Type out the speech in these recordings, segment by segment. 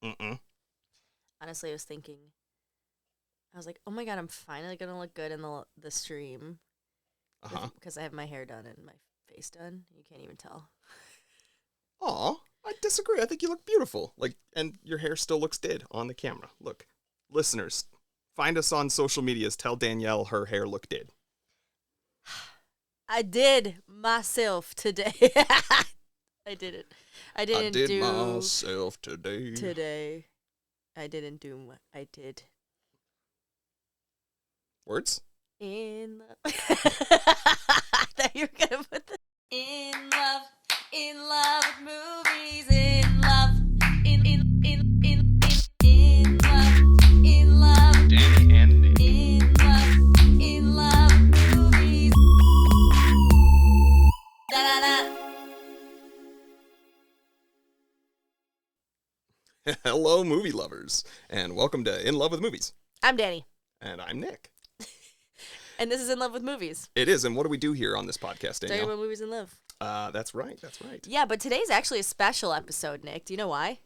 Mm-mm. Honestly, I was thinking, I was like, oh my god, I'm finally gonna look good in the stream. Because I have my hair done and my face done. You can't even tell. Aw, I disagree. I think you look beautiful. And your hair still looks dead on the camera. Look, listeners, find us on social medias. Tell Danielle her hair looked dead. I did myself today. I didn't. I did myself today. Today. I didn't do what I did. Words? In love. I thought you were gonna put the in love with movies, in love, in love, Dani and Nic. in love with movies. Da da da. Hello, movie lovers, and welcome to In Love with Movies. I'm Dani. And I'm Nick. And this is In Love with Movies. It is, and what do we do here on this podcast, Danielle? Talking about movies and love. That's right. Yeah, but today's actually a special episode, Nick. Do you know why?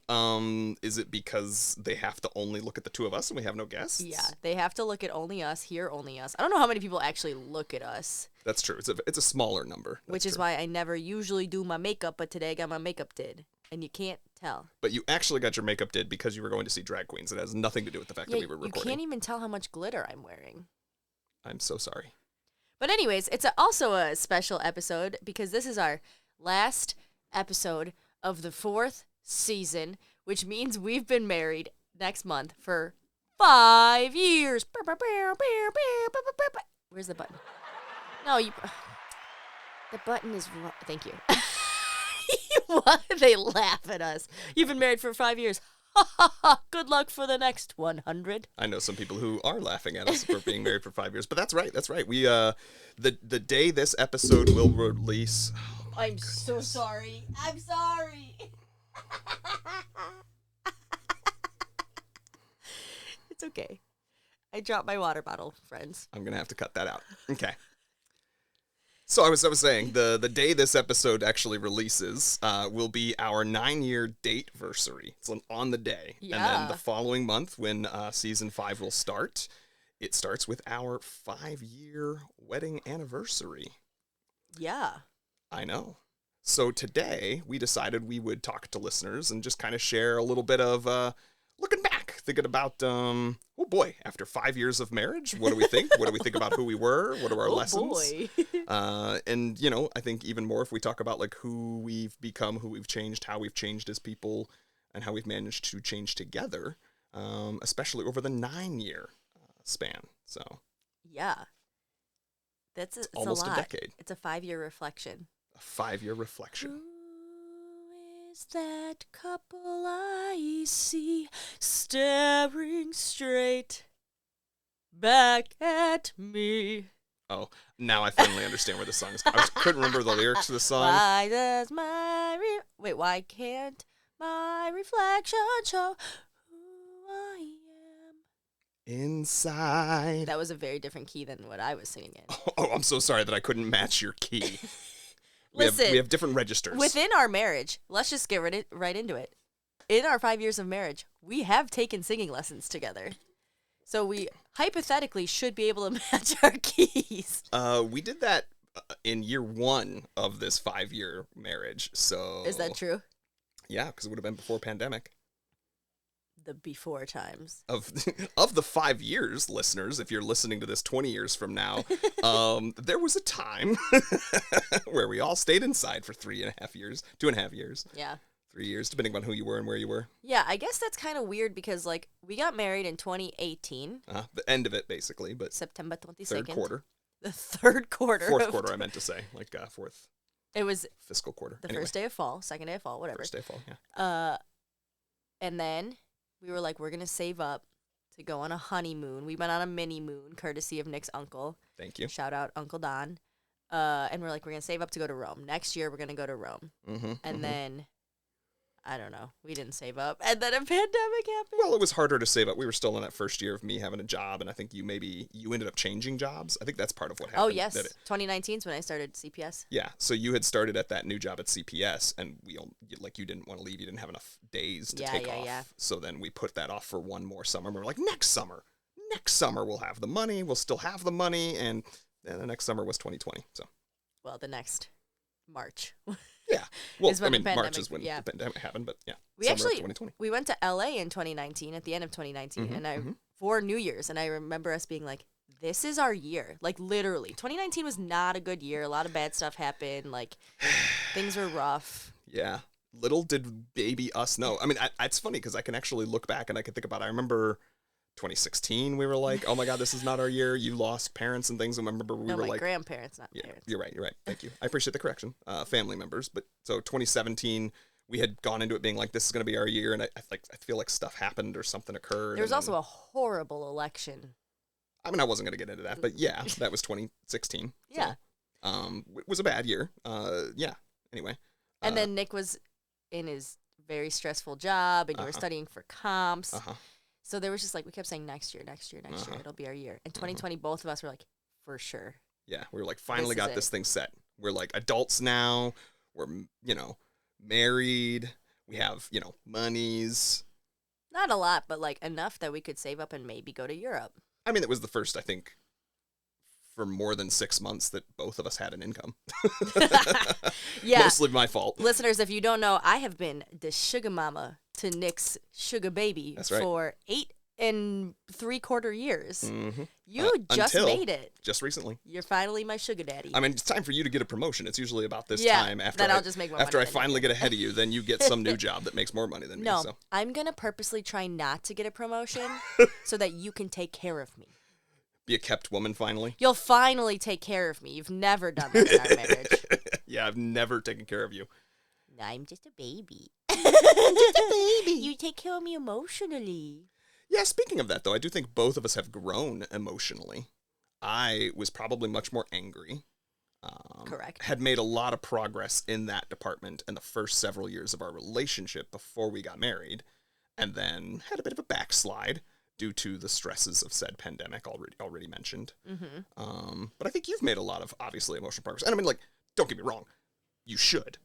Is it because they have to only look at the two of us and we have no guests? Yeah, they have to look at only us, hear only us. I don't know how many people actually look at us. That's true. It's a smaller number. Which is why I never usually do my makeup, but today I got my makeup did. And you can't tell. But you actually got your makeup did because you were going to see drag queens. It has nothing to do with the fact that we were recording. You can't even tell how much glitter I'm wearing. I'm so sorry. But anyways, it's also a special episode because this is our last episode of the 4th season, which means we've been married next month for 5 years. Where's the button? No, the button is... Thank you. Why they laugh at us? You've been married for 5 years. Ha ha ha! Good luck for the next 100. I know some people who are laughing at us for being married for 5 years, but that's right. We the day this episode will release. Oh I'm so sorry. I'm sorry. It's okay. I dropped my water bottle, friends. I'm gonna have to cut that out. Okay. So I was saying the day this episode actually releases will be our 9-year date-versary. It's on the day. Yeah. And then the following month when season 5 will start, it starts with our 5-year wedding anniversary. Yeah. I know. So today we decided we would talk to listeners and just kind of share a little bit of looking back, thinking about, oh boy, after 5 years of marriage, what do we think? What do we think about who we were? What are our lessons? Boy. And, I think even more if we talk about like who we've become, who we've changed, how we've changed as people, and how we've managed to change together, especially over the 9-year span. So Yeah. It's almost a lot. a decade. It's a 5-year reflection. A 5-year reflection. Who is that couple I see staring straight back at me? Oh, now I finally understand where the song is. I couldn't remember the lyrics to the song. Why does why can't my reflection show who I am? Inside. That was a very different key than what I was singing in. Oh, I'm so sorry that I couldn't match your key. Listen, we have different registers. Within our marriage, let's just get right into it. In our 5 years of marriage, we have taken singing lessons together. So we hypothetically should be able to match our keys. We did that in year 1 of this 5-year marriage. So Is that true? Yeah, because it would have been before pandemic. The before times. Of the 5 years, listeners, if you're listening to this 20 years from now, there was a time where we all stayed inside for 3.5 years, 2.5 years. Yeah. 3 years, depending on who you were and where you were. Yeah, I guess that's kind of weird because, like, we got married in 2018. The end of it, basically, but September 22nd. third quarter. The third quarter. Fourth quarter, I meant to say, like fourth. It was fiscal quarter. The first day of fall, second day of fall, whatever. First day of fall, yeah. And then we were like, we're going to save up to go on a honeymoon. We went on a mini moon, courtesy of Nick's uncle. Thank you. Shout out Uncle Don. And we're like, we're going to save up to go to Rome. Next year, we're going to go to Rome. And then I don't know. We didn't save up. And then a pandemic happened. Well, it was harder to save up. We were still in that first year of me having a job, and I think you ended up changing jobs. I think that's part of what happened. Oh, yes. 2019 is when I started CPS. Yeah, so you had started at that new job at CPS, and you didn't want to leave. You didn't have enough days to take off. Yeah. So then we put that off for one more summer. We were like, next summer we'll have the money. We'll still have the money, and then the next summer was 2020. So. Well, the next March. Yeah. Well, March March is when the pandemic happened, but yeah. We went to LA in 2019, at the end of 2019, and for New Year's, and I remember us being like, this is our year. Like, literally. 2019 was not a good year. A lot of bad stuff happened. Like, things were rough. Yeah. Little did baby us know. I mean, it's funny because I can actually look back and I can think about it. I remember 2016, we were like, oh my God, this is not our year. You lost parents and things. I remember we were like, grandparents, not parents. You're right. Thank you. I appreciate the correction. Family members. But so 2017, we had gone into it being like, this is going to be our year. And I feel like stuff happened or something occurred. There was also a horrible election. I mean, I wasn't going to get into that, but yeah, that was 2016. Yeah. So, it was a bad year. Yeah. Anyway. And then Nick was in his very stressful job, and you were studying for comps. So there was just like, we kept saying next year, it'll be our year. And 2020, both of us were like, for sure. Yeah, we were like, finally got this thing set. We're like adults now. We're, married. We have, monies. Not a lot, but like enough that we could save up and maybe go to Europe. I mean, it was the first, I think, for more than 6 months that both of us had an income. Yeah. Mostly my fault. Listeners, if you don't know, I have been the sugar mama to Nick's sugar baby for 8 3/4 years. You just made it. Just recently. You're finally my sugar daddy. I mean, it's time for you to get a promotion. It's usually about this time after I'll just make more money I finally get ahead of you, then you get some new job that makes more money than me. So. I'm going to purposely try not to get a promotion so that you can take care of me. Be a kept woman finally. You'll finally take care of me. You've never done that in our marriage. Yeah, I've never taken care of you. No, I'm just a baby. I'm just a baby. You take care of me emotionally. Yeah, speaking of that, though, I do think both of us have grown emotionally. I was probably much more angry. Correct. Had made a lot of progress in that department in the first several years of our relationship before we got married, and then had a bit of a backslide due to the stresses of said pandemic already mentioned. But I think you've made a lot of, obviously, emotional progress. And I mean, like, don't get me wrong. You should.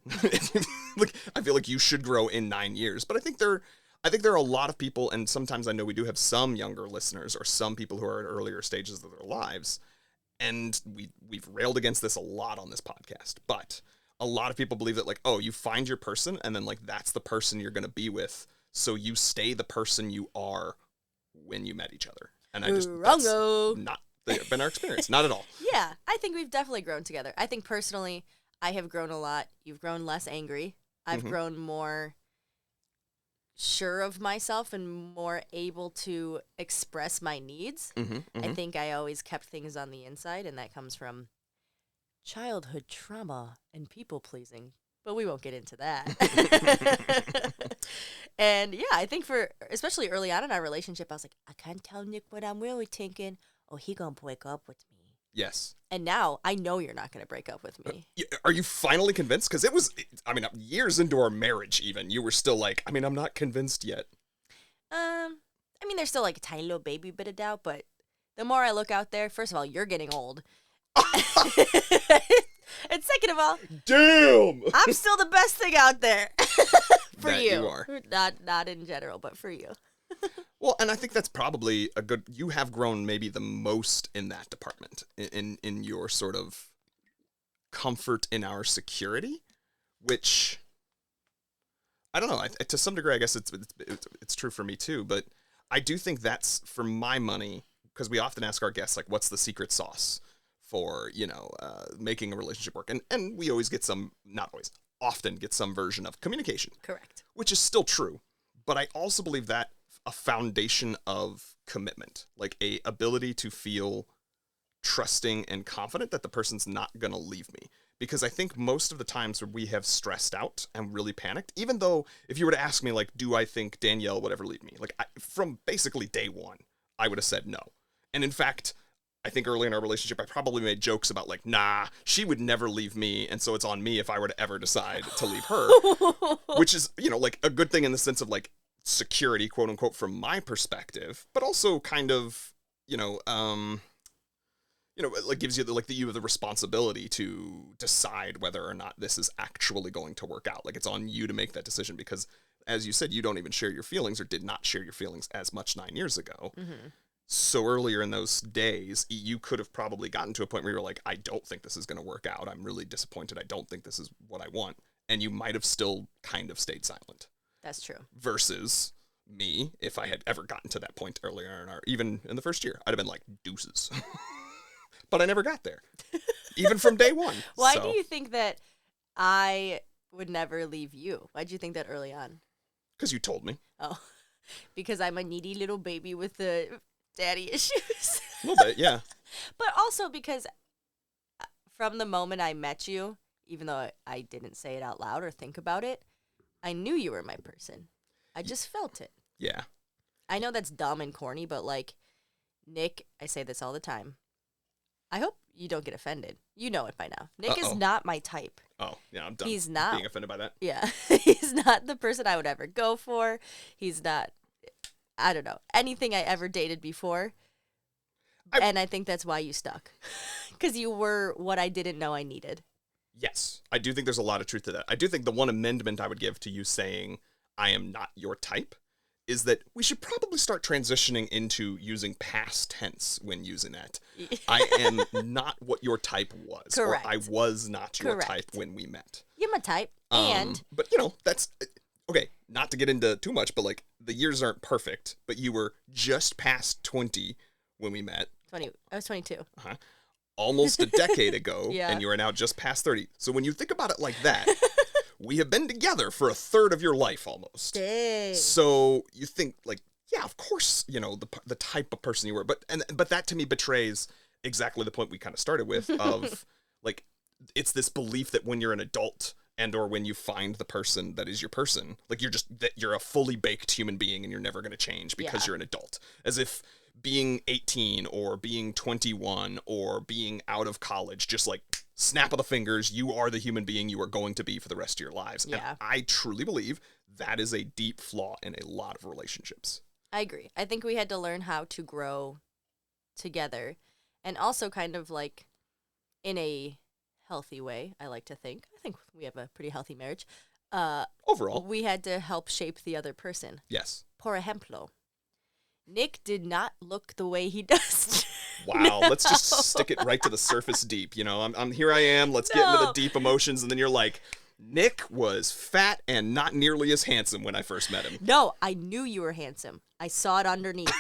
Like, I feel like you should grow in 9 years. But I think there are a lot of people, and sometimes I know we do have some younger listeners or some people who are at earlier stages of their lives, and we've railed against this a lot on this podcast. But a lot of people believe that, like, oh, you find your person, and then, like, that's the person you're going to be with, so you stay the person you are when you met each other. And that's not been our experience. Not at all. Yeah, I think we've definitely grown together. I think personally, I have grown a lot. You've grown less angry. I've grown more sure of myself and more able to express my needs. I think I always kept things on the inside, and that comes from childhood trauma and people pleasing. But we won't get into that. And yeah, I think especially early on in our relationship, I was like, I can't tell Nick what I'm really thinking. Oh, he gonna break up with me. Yes. And now I know you're not going to break up with me. Are you finally convinced? Because years into our marriage even, you were still like, I mean, I'm not convinced yet. I mean, there's still like a tiny little baby bit of doubt, but the more I look out there, first of all, you're getting old. And second of all, damn, I'm still the best thing out there. For that you. You are. Not in general, but for you. Well, and I think that's probably you have grown maybe the most in that department, in your sort of comfort in our security, which, I don't know, to some degree, I guess it's true for me too, but I do think that's, for my money, because we often ask our guests, like, what's the secret sauce for, making a relationship work? And we always get often get some version of communication. Correct. Which is still true. But I also believe that a foundation of commitment, like a ability to feel trusting and confident that the person's not going to leave me. Because I think most of the times where we have stressed out and really panicked, even though if you were to ask me, like, do I think Danielle would ever leave me? Like, from basically day one, I would have said no. And in fact, I think early in our relationship, I probably made jokes about like, nah, she would never leave me, and so it's on me if I were to ever decide to leave her, which is, you know, like a good thing in the sense of like security, quote unquote, from my perspective, but also kind of, it like gives you you have the responsibility to decide whether or not this is actually going to work out. Like it's on you to make that decision because, as you said, you don't even share your feelings or did not share your feelings as much 9 years ago. Mm-hmm. So earlier in those days, you could have probably gotten to a point where you're like, I don't think this is going to work out. I'm really disappointed. I don't think this is what I want. And you might have still kind of stayed silent. That's true. Versus me, if I had ever gotten to that point earlier even in the first year, I'd have been like, deuces. But I never got there, even from day one. Why do you think that I would never leave you? Why did you think that early on? Because you told me. Oh, because I'm a needy little baby with the daddy issues. A little bit, yeah. But also because from the moment I met you, even though I didn't say it out loud or think about it, I knew you were my person. I just felt it. Yeah. I know that's dumb and corny, but like, Nick, I say this all the time. I hope you don't get offended. You know it by now. Nick is not my type. Oh, yeah, I'm done He's not being offended by that. Yeah. He's not the person I would ever go for. He's not, I don't know, anything I ever dated before. And I think that's why you stuck. Because you were what I didn't know I needed. Yes. I do think there's a lot of truth to that. I do think the one amendment I would give to you saying, I am not your type, is that we should probably start transitioning into using past tense when using that. I am not what your type was. Correct. Or I was not your Correct. type when we met. You're my type. But, that's... Okay, not to get into too much, but, like, the years aren't perfect, but you were just past 20 when we met. 20. I was 22. Uh-huh. Almost a decade ago, Yeah. and you are now just past 30. So when you think about it like that... We have been together for a third of your life almost. Dang. So you think like, yeah, of course, the type of person you were, but that to me betrays exactly the point we kind of started with of like, it's this belief that when you're an adult and or when you find the person that is your person, like you're a fully baked human being and you're never going to change because you're an adult. As if being 18 or being 21 or being out of college, just like snap of the fingers, you are the human being you are going to be for the rest of your lives. Yeah. And I truly believe that is a deep flaw in a lot of relationships. I agree. I think we had to learn how to grow together and also kind of like in a healthy way, I like to think. I think we have a pretty healthy marriage. Overall. We had to help shape the other person. Yes. Por ejemplo, Nick did not look the way he does. Wow, let's just stick it right to the surface deep. I'm here I am, let's get into the deep emotions, and then you're like, Nick was fat and not nearly as handsome when I first met him. No, I knew you were handsome. I saw it underneath.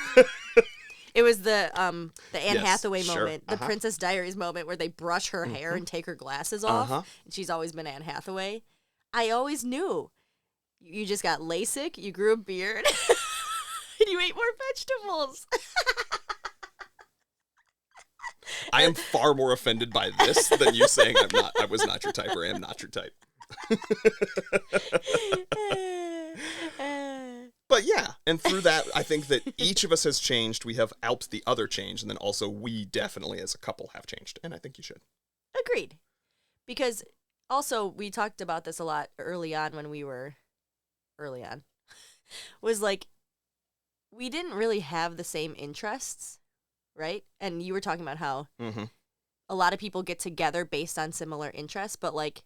It was the Anne Hathaway moment, the Princess Diaries moment where they brush her hair and take her glasses off. And she's always been Anne Hathaway. I always knew. You just got LASIK, you grew a beard, and you ate more vegetables. I am far more offended by this than you saying I was not your type or am not your type. But yeah, and through that, I think that each of us has changed. We have helped the other change, and then also we definitely as a couple have changed, and I think you should. Agreed. Because also we talked about this a lot early on when we were was like we didn't really have the same interests, right? And you were talking about how a lot of people get together based on similar interests, but like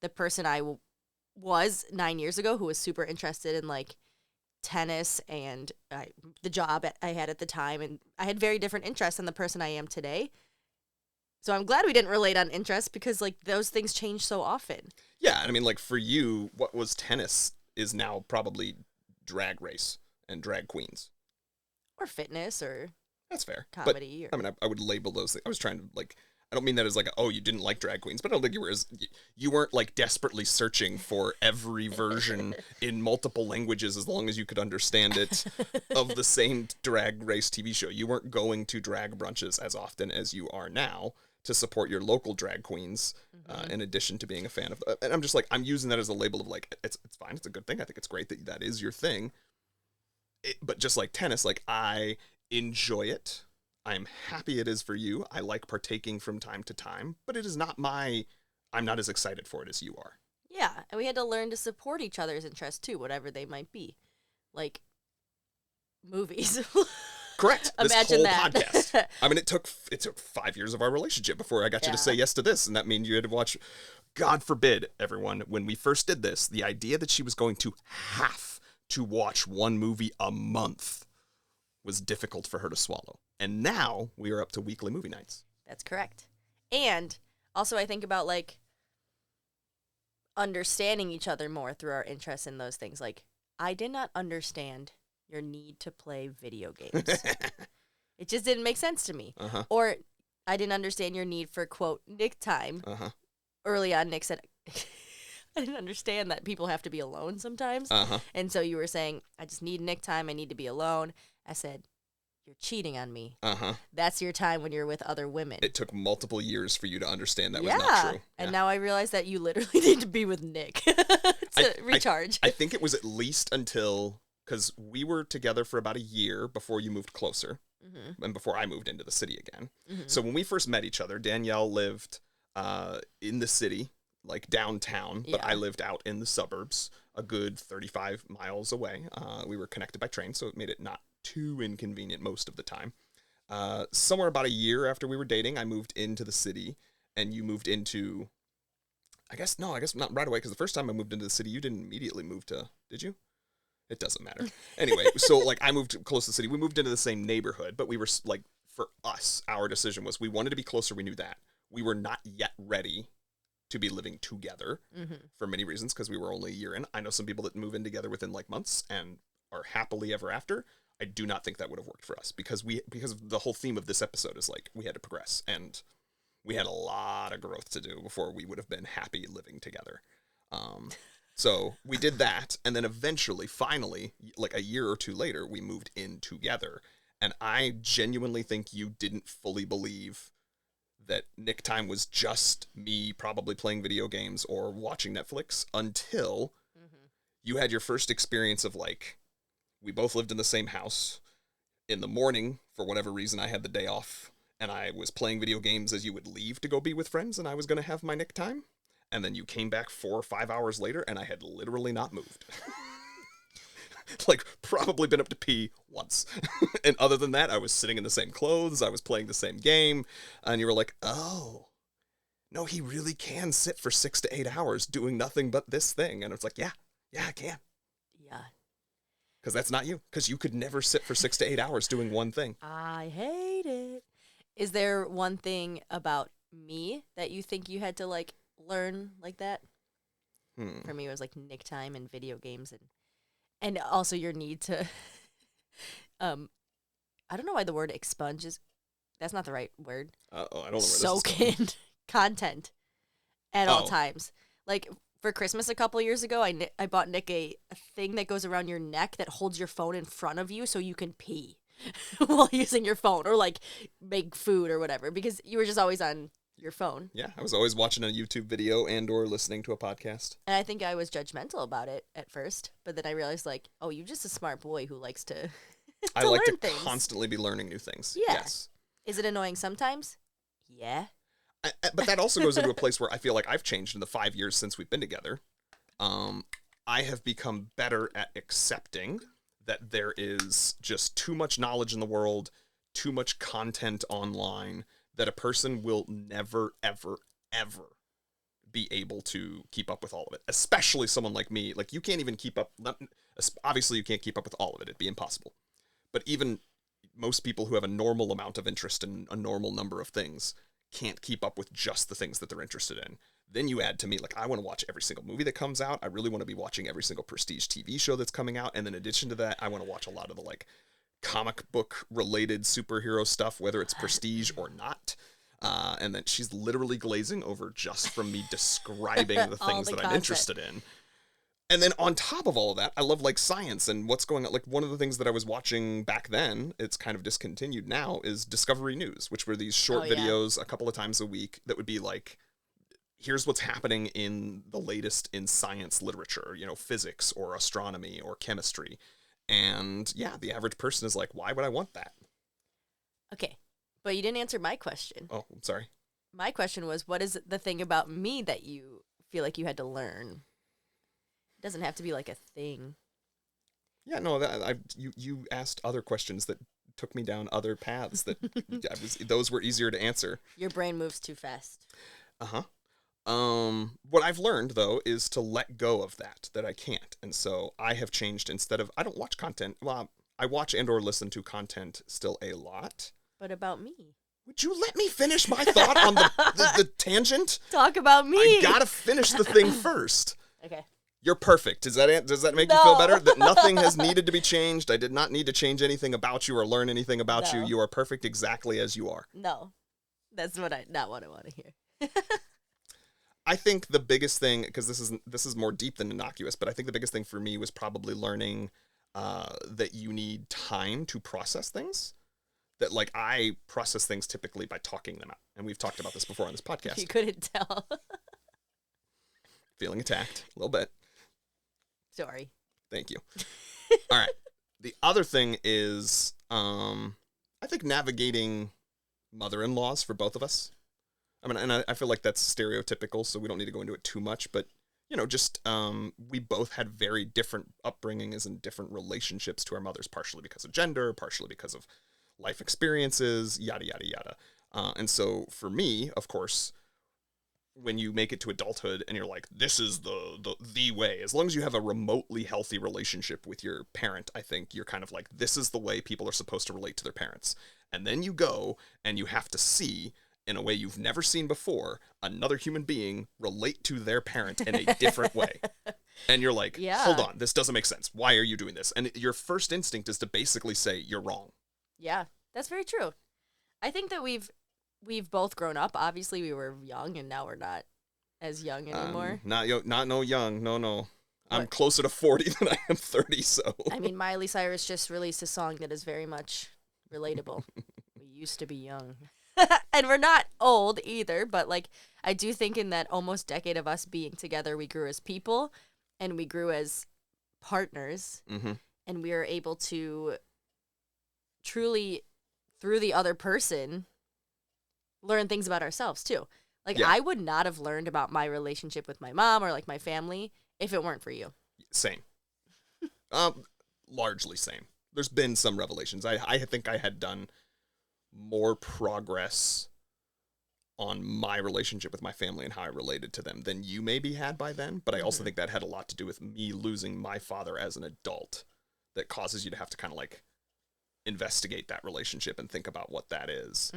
the person I was 9 years ago who was super interested in like tennis and the job I had at the time, and I had very different interests than the person I am today. So I'm glad we didn't relate on interests because like those things change so often. Yeah, I mean, like for you, what was tennis is now probably drag race and drag queens. Or fitness or that's fair. Comedy. But, I would label those things. I was trying to like, I don't mean that as like, you didn't like drag queens, but I don't think you weren't like desperately searching for every version in multiple languages as long as you could understand it of the same drag race TV show. You weren't going to drag brunches as often as you are now to support your local drag queens, in addition to being a fan of, and I'm just like, I'm using that as a label of like, it's fine. It's a good thing. I think it's great that is your thing. But just like tennis, like I enjoy it. I'm happy it is for you. I like partaking from time to time, but it is not I'm not as excited for it as you are. Yeah, and we had to learn to support each other's interests too, whatever they might be. Like movies. Correct. Imagine this whole that. podcast. I mean, it took 5 years of our relationship before I got you to say yes to this, and that means you had to watch. God forbid, everyone, when we first did this, the idea that she was going to have to watch one movie a month was difficult for her to swallow. And now we are up to weekly movie nights. That's correct. And also, I think about like understanding each other more through our interests in those things. Like, I did not understand your need to play video games. It just didn't make sense to me. Uh-huh. Or I didn't understand your need for, quote, Nick time. Uh-huh. Early on, Nick said, I didn't understand that people have to be alone sometimes. Uh-huh. And so you were saying, I just need Nick time. I need to be alone. I said, you're cheating on me. Uh-huh. That's your time when you're with other women. It took multiple years for you to understand that was not true. And now I realize that you literally need to be with Nick to recharge. I think it was at least until, because we were together for about a year before you moved closer, and before I moved into the city again. So when we first met each other, Danielle lived in the city, like downtown, but I lived out in the suburbs, a good 35 miles away. We were connected by train, so it made it not too inconvenient most of the time. Somewhere about a year after we were dating, I moved into the city, and you moved into, I guess not right away, because the first time I moved into the city, you didn't immediately move to, did you? It doesn't matter. Anyway, so like I moved close to the city. We moved into the same neighborhood, but we were like, for us, our decision was we wanted to be closer. We knew that. We were not yet ready to be living together for many reasons, because we were only a year in. I know some people that move in together within like months and are happily ever after. I do not think that would have worked for us, because of the whole theme of this episode is like we had to progress, and we had a lot of growth to do before we would have been happy living together. So we did that, and then eventually, finally, like a year or two later, we moved in together. And I genuinely think you didn't fully believe that Nick time was just me probably playing video games or watching Netflix until you had your first experience of like, we both lived in the same house. In the morning, for whatever reason, I had the day off, and I was playing video games as you would leave to go be with friends, and I was going to have my Nick time. And then you came back 4 or 5 hours later, and I had literally not moved. Like, probably been up to pee once. And other than that, I was sitting in the same clothes, I was playing the same game, and you were like, oh, no, he really can sit for 6 to 8 hours doing nothing but this thing. And it's like, yeah, I can. Yeah. Because that's not you. Because you could never sit for 6 to 8 hours doing one thing. I hate it. Is there one thing about me that you think you had to, like, learn like that? For me, it was, like, Nick time and video games and also your need to, I don't know why the word expunge is, that's not the right word. I don't know where this is Soak going. in content at all times. Like, for Christmas a couple years ago, I bought Nick a thing that goes around your neck that holds your phone in front of you so you can pee while using your phone, or, like, make food or whatever, because you were just always on your phone. Yeah, I was always watching a YouTube video and or listening to a podcast. And I think I was judgmental about it at first, but then I realized, like, oh, you're just a smart boy who likes to I like to learn things. Constantly be learning new things. Yeah. Yes. Is it annoying sometimes? Yeah. But that also goes into a place where I feel like I've changed in the 5 years since we've been together. I have become better at accepting that there is just too much knowledge in the world, too much content online, that a person will never, ever, ever be able to keep up with all of it. Especially someone like me. Like, you can't even keep up. Obviously, you can't keep up with all of it. It'd be impossible. But even most people who have a normal amount of interest in a normal number of things can't keep up with just the things that they're interested in. Then you add to me, like, I want to watch every single movie that comes out. I really want to be watching every single prestige TV show that's coming out. And then in addition to that, I want to watch a lot of the, like, comic book related superhero stuff, whether it's prestige or not. And then she's literally glazing over just from me describing the things that I'm interested in. And then on top of all of that, I love, like, science and what's going on. Like, one of the things that I was watching back then, it's kind of discontinued now, is Discovery News, which were these short videos a couple of times a week that would be like, here's what's happening in the latest in science literature, you know, physics or astronomy or chemistry. And yeah, the average person is like, why would I want that? Okay. But you didn't answer my question. Oh, I'm sorry. My question was, what is the thing about me that you feel like you had to learn? It doesn't have to be like a thing. Yeah, no, you asked other questions that took me down other paths that those were easier to answer. Your brain moves too fast. Uh-huh. What I've learned though is to let go of that I can't. And so I have changed. Instead of, I don't watch content. Well, I watch and or listen to content still a lot. But about me. Would you let me finish my thought on the tangent? Talk about me. I gotta finish the thing first. Okay. You're perfect. Does that make you feel better? That nothing has needed to be changed. I did not need to change anything about you or learn anything about you. You are perfect exactly as you are. No. That's not what I want to hear. I think the biggest thing, because this is more deep than innocuous, but I think the biggest thing for me was probably learning that you need time to process things. That, like, I process things typically by talking them out. And we've talked about this before on this podcast. You couldn't tell. Feeling attacked a little bit. Sorry. Thank you. All right. The other thing is, I think navigating mother-in-laws for both of us. I mean, and I feel like that's stereotypical, so we don't need to go into it too much. But, you know, just we both had very different upbringings and different relationships to our mothers, partially because of gender, partially because of life experiences, yada, yada, yada. And so for me, of course, when you make it to adulthood and you're like, this is the way, as long as you have a remotely healthy relationship with your parent, I think you're kind of like, this is the way people are supposed to relate to their parents. And then you go and you have to see, in a way you've never seen before, another human being relate to their parent in a different way. And you're like, hold on, this doesn't make sense. Why are you doing this? And your first instinct is to basically say, you're wrong. Yeah, that's very true. I think that we've both grown up. Obviously, we were young, and now we're not as young anymore. Not young. No. I'm closer to 40 than I am 30, so. I mean, Miley Cyrus just released a song that is very much relatable. We used to be young. And we're not old either, but, like, I do think in that almost decade of us being together, we grew as people, and we grew as partners, and we were able to truly, through the other person, learn things about ourselves too. Like, I would not have learned about my relationship with my mom or like my family if it weren't for you. Same. Largely same. There's been some revelations. I think I had done more progress on my relationship with my family and how I related to them than you maybe had by then. But I also think that had a lot to do with me losing my father as an adult. That causes you to have to kind of like investigate that relationship and think about what that is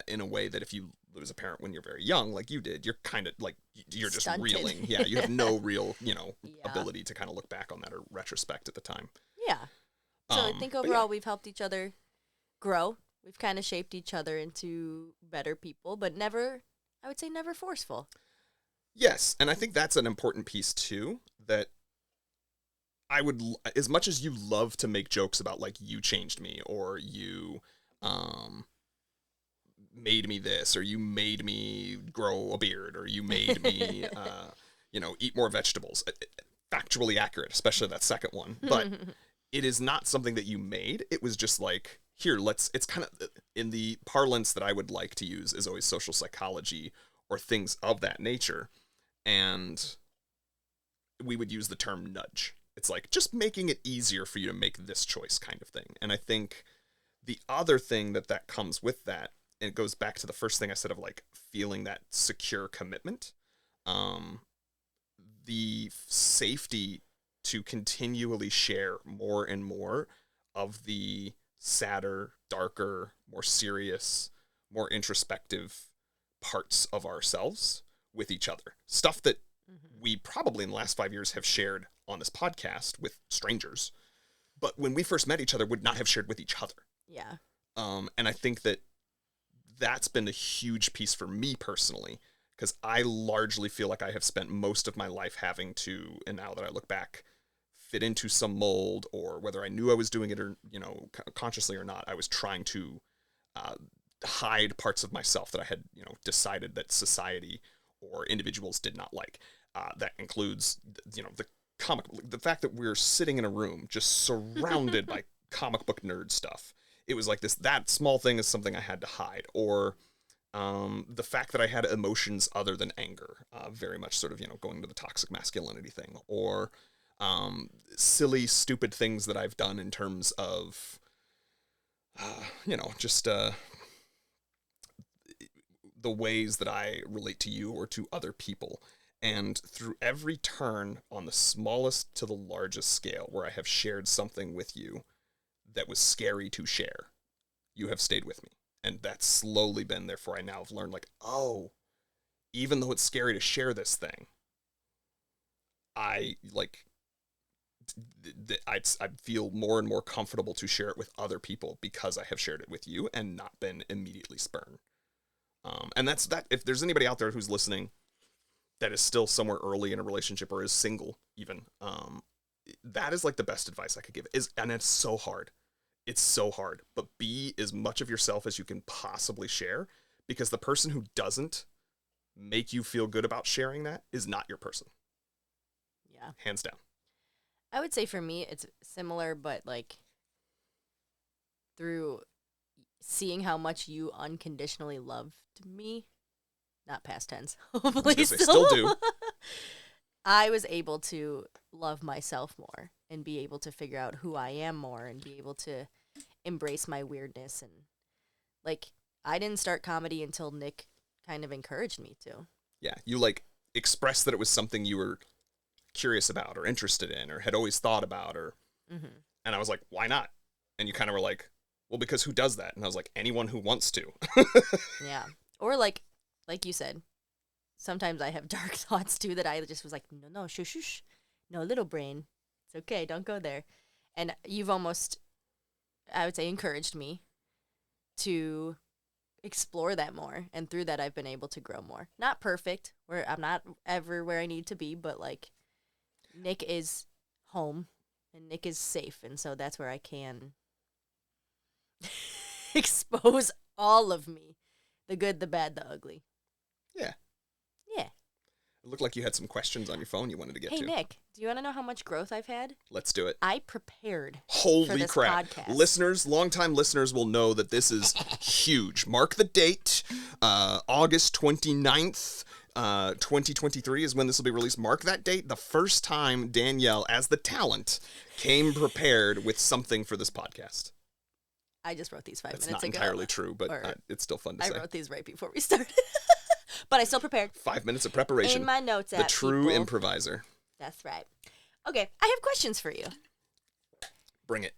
in a way that if you lose a parent when you're very young, like you did, you're kind of like, you're just stunted. reeling. Yeah, you have no real, ability to kind of look back on that or retrospect at the time. Yeah. So I think overall we've helped each other grow. We've kind of shaped each other into better people, but never, I would say never forceful. Yes, and I think that's an important piece too, that I would, as much as you love to make jokes about, like, you changed me, or you made me this, or you made me grow a beard, or you made me, eat more vegetables. Factually accurate, especially that second one. But it is not something that you made. It was just like, here, it's kind of, in the parlance that I would like to use is always social psychology or things of that nature. And we would use the term nudge. It's like just making it easier for you to make this choice kind of thing. And I think the other thing that comes with that, and it goes back to the first thing I said of like feeling that secure commitment, the safety to continually share more and more of the sadder, darker, more serious, more introspective parts of ourselves with each other. Stuff that we probably in the last 5 years have shared on this podcast with strangers, but when we first met each other would not have shared with each other. Yeah. And I think that's been a huge piece for me personally, because I largely feel like I have spent most of my life having to, and now that I look back, fit into some mold, or whether I knew I was doing it or, consciously or not, I was trying to hide parts of myself that I had, decided that society or individuals did not like. That includes, the fact that we're sitting in a room just surrounded by comic book nerd stuff it was like that small thing is something I had to hide, or the fact that I had emotions other than anger, very much sort of, going to the toxic masculinity thing, or silly, stupid things that I've done in terms of, just the ways that I relate to you or to other people. And through every turn on the smallest to the largest scale where I have shared something with you that was scary to share, you have stayed with me. And that's slowly been, therefore I now have learned, like, oh, even though it's scary to share this thing, I feel more and more comfortable to share it with other people because I have shared it with you and not been immediately spurned. And that's that. If there's anybody out there who's listening that is still somewhere early in a relationship or is single even, that is like the best advice I could give. And it's so hard. It's so hard. But be as much of yourself as you can possibly share, because the person who doesn't make you feel good about sharing that is not your person. Yeah. Hands down. I would say for me, it's similar, but like through seeing how much you unconditionally loved me, not past tense, hopefully still do. I was able to love myself more and be able to figure out who I am more and be able to embrace my weirdness. And like, I didn't start comedy until Nick kind of encouraged me to. Yeah, you like expressed that it was something you were curious about or interested in or had always thought about, or and I was like, why not? And you kind of were like, well, because who does that? And I was like, anyone who wants to. Yeah. Or like you said, sometimes I have dark thoughts too that I just was like, no, shush, no, little brain, it's okay, don't go there. And you've almost, I would say, encouraged me to explore that more, and through that I've been able to grow more. Not perfect, where I'm not ever where I need to be, but like Nick is home and Nick is safe, and so that's where I can expose all of me, the good, the bad, the ugly. Yeah. It looked like you had some questions on your phone you wanted to get to. Hey, Nick, do you want to know how much growth I've had? Let's do it. I prepared Holy for this crap. podcast. Listeners, longtime listeners will know that this is huge. Mark the date. August 29th, 2023 is when this will be released. Mark that date. The first time Danielle, as the talent, came prepared with something for this podcast. I just wrote these 5 It's minutes not ago. entirely true, but it's still fun to say. I wrote these right before we started. But I still prepared. 5 minutes of preparation. In my notes app, the true people. improviser. That's right. Okay, I have questions for you. Bring it.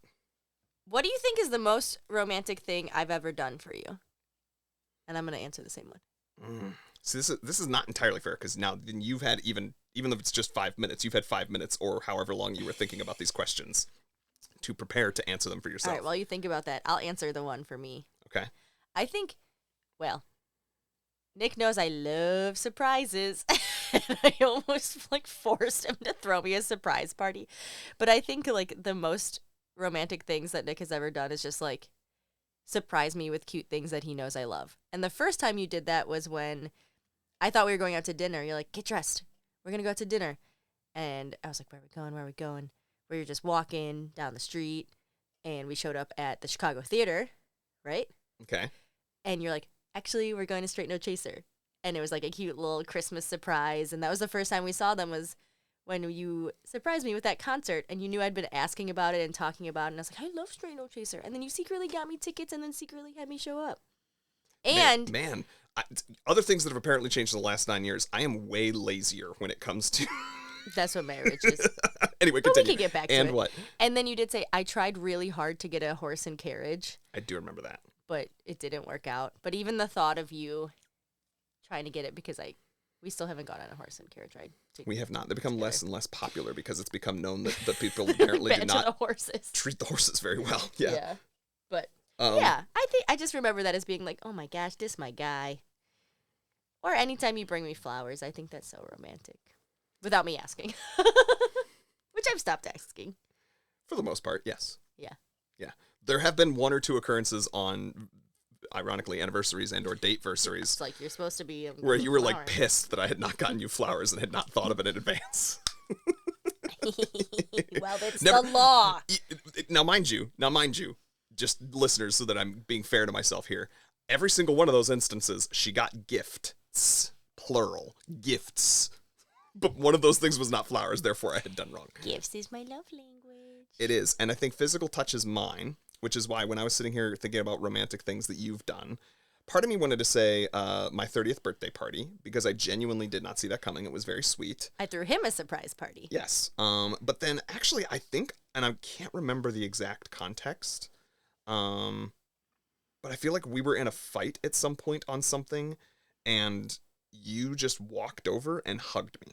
What do you think is the most romantic thing I've ever done for you? And I'm going to answer the same one. See, this is not entirely fair, because now you've had, even if it's just 5 minutes, you've had 5 minutes or however long you were thinking about these questions to prepare to answer them for yourself. All right, while you think about that, I'll answer the one for me. Okay. I think, well, Nick knows I love surprises. And I almost forced him to throw me a surprise party. But I think the most romantic things that Nick has ever done is just surprise me with cute things that he knows I love. And the first time you did that was when I thought we were going out to dinner. You're like, get dressed. We're going to go out to dinner. And I was like, where are we going? Where are we going? We were just walking down the street, and we showed up at the Chicago Theater, right? Okay. And you're like, actually, we're going to Straight No Chaser. And it was a cute little Christmas surprise. And that was the first time we saw them, was when you surprised me with that concert. And you knew I'd been asking about it and talking about it. And I was like, I love Straight No Chaser. And then you secretly got me tickets and then secretly had me show up. And Man, other things that have apparently changed in the last 9 years, I am way lazier when it comes to... That's what marriage is. Anyway, But continue. we can get back to it. And what? And then you did say, I tried really hard to get a horse and carriage. I do remember that. But it didn't work out. But even the thought of you trying to get it, because we still haven't gone on a horse and carriage ride. We have not. They become less and less popular because it's become known that people apparently do not treat the horses very well. Yeah. But yeah, I just remember that as being like, oh my gosh, this my guy. Or anytime you bring me flowers, I think that's so romantic. Without me asking. Which I've stopped asking. For the most part, yes. Yeah. Yeah. There have been one or two occurrences on, ironically, anniversaries and or date-versaries. It's like you're supposed to be... where you were pissed that I had not gotten you flowers and had not thought of it in advance. Well, it's the law. Now, mind you, just listeners, so that I'm being fair to myself here, every single one of those instances, she got gifts, plural, gifts. But one of those things was not flowers, therefore I had done wrong. Gifts is my love language. It is, and I think physical touch is mine, which is why when I was sitting here thinking about romantic things that you've done, part of me wanted to say my 30th birthday party, because I genuinely did not see that coming. It was very sweet. I threw him a surprise party. Yes. But then actually I think, and I can't remember the exact context, but I feel like we were in a fight at some point on something, and you just walked over and hugged me.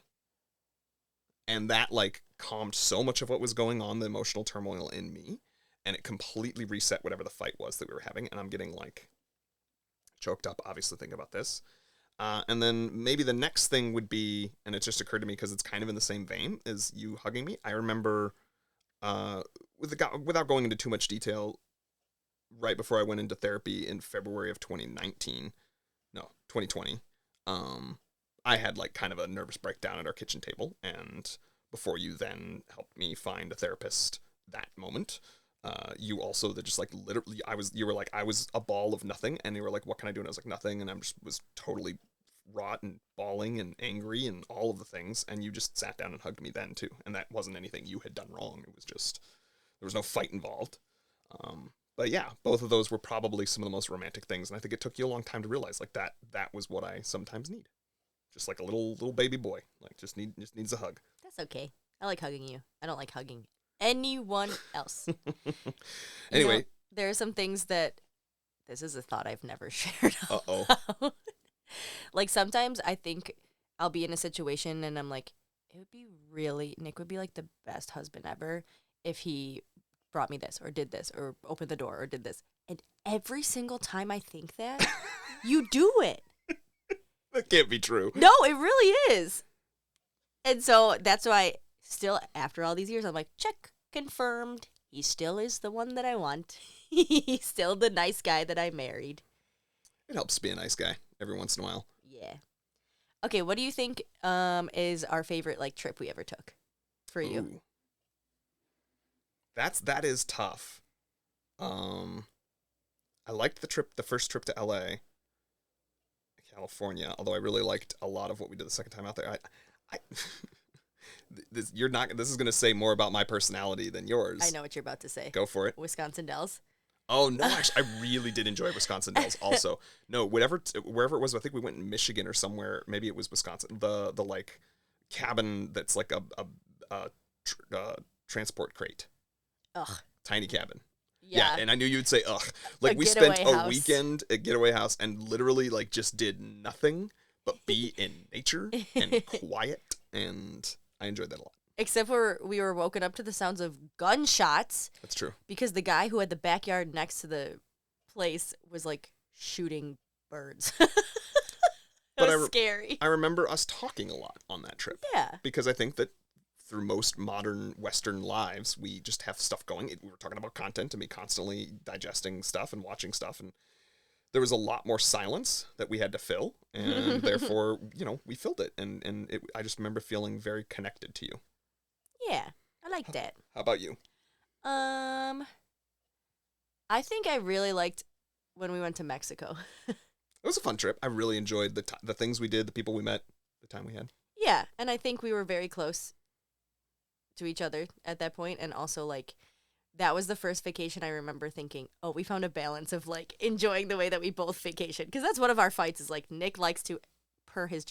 And that, like, calmed so much of what was going on, the emotional turmoil in me, and it completely reset whatever the fight was that we were having, and I'm getting, like, choked up, obviously, thinking about this. And then maybe the next thing would be, and it just occurred to me because it's kind of in the same vein as you hugging me, I remember, without going into too much detail, right before I went into therapy in February of 2020, I had like kind of a nervous breakdown at our kitchen table, and before you then helped me find a therapist that moment, you also that just like literally you were like, I was a ball of nothing, and you were like, what can I do? And I was like, nothing, and was totally wrought and bawling and angry and all of the things, and you just sat down and hugged me then too, and that wasn't anything you had done wrong. It was just, there was no fight involved. But yeah, both of those were probably some of the most romantic things, and I think it took you a long time to realize like that was what I sometimes need. Just like a little baby boy, like just needs a hug. That's okay. I like hugging you. I don't like hugging anyone else. Anyway, there are some things that, this is a thought I've never shared. Uh-oh. Like sometimes I think I'll be in a situation and I'm like, Nick would be like the best husband ever if he brought me this or did this or opened the door or did this. And every single time I think that, you do it. That can't be true. No, it really is. And so that's why still, after all these years, I'm like, check, confirmed. He still is the one that I want. He's still the nice guy that I married. It helps to be a nice guy every once in a while. Yeah. Okay, what do you think is our favorite like trip we ever took for you? Ooh. That is tough. I liked the first trip to LA, California, although I really liked a lot of what we did the second time out there. This is going to say more about my personality than yours. I know what you're about to say. Go for it. Wisconsin Dells. Oh no, actually, I really did enjoy Wisconsin Dells also. No, wherever it was, I think we went in Michigan or somewhere. Maybe it was Wisconsin. The like cabin that's like a transport crate. Ugh. Tiny cabin. Yeah. And I knew you'd say ugh. Like we spent a weekend at Getaway House and literally like just did nothing but be in nature and quiet, and I enjoyed that a lot. Except for we were woken up to the sounds of gunshots. That's true. Because the guy who had the backyard next to the place was like shooting birds. It was scary. I remember us talking a lot on that trip. Yeah. Because I think that through most modern Western lives, we just have stuff going. We were talking about content and me constantly digesting stuff and watching stuff, and there was a lot more silence that we had to fill, and therefore, we filled it, and I just remember feeling very connected to you. Yeah, I like that. How about you? I think I really liked when we went to Mexico. It was a fun trip. I really enjoyed the things we did, the people we met, the time we had. Yeah, and I think we were very close to each other at that point, and also like that was the first vacation I remember thinking, oh, we found a balance of like enjoying the way that we both vacation, because that's one of our fights is like Nick likes to, per his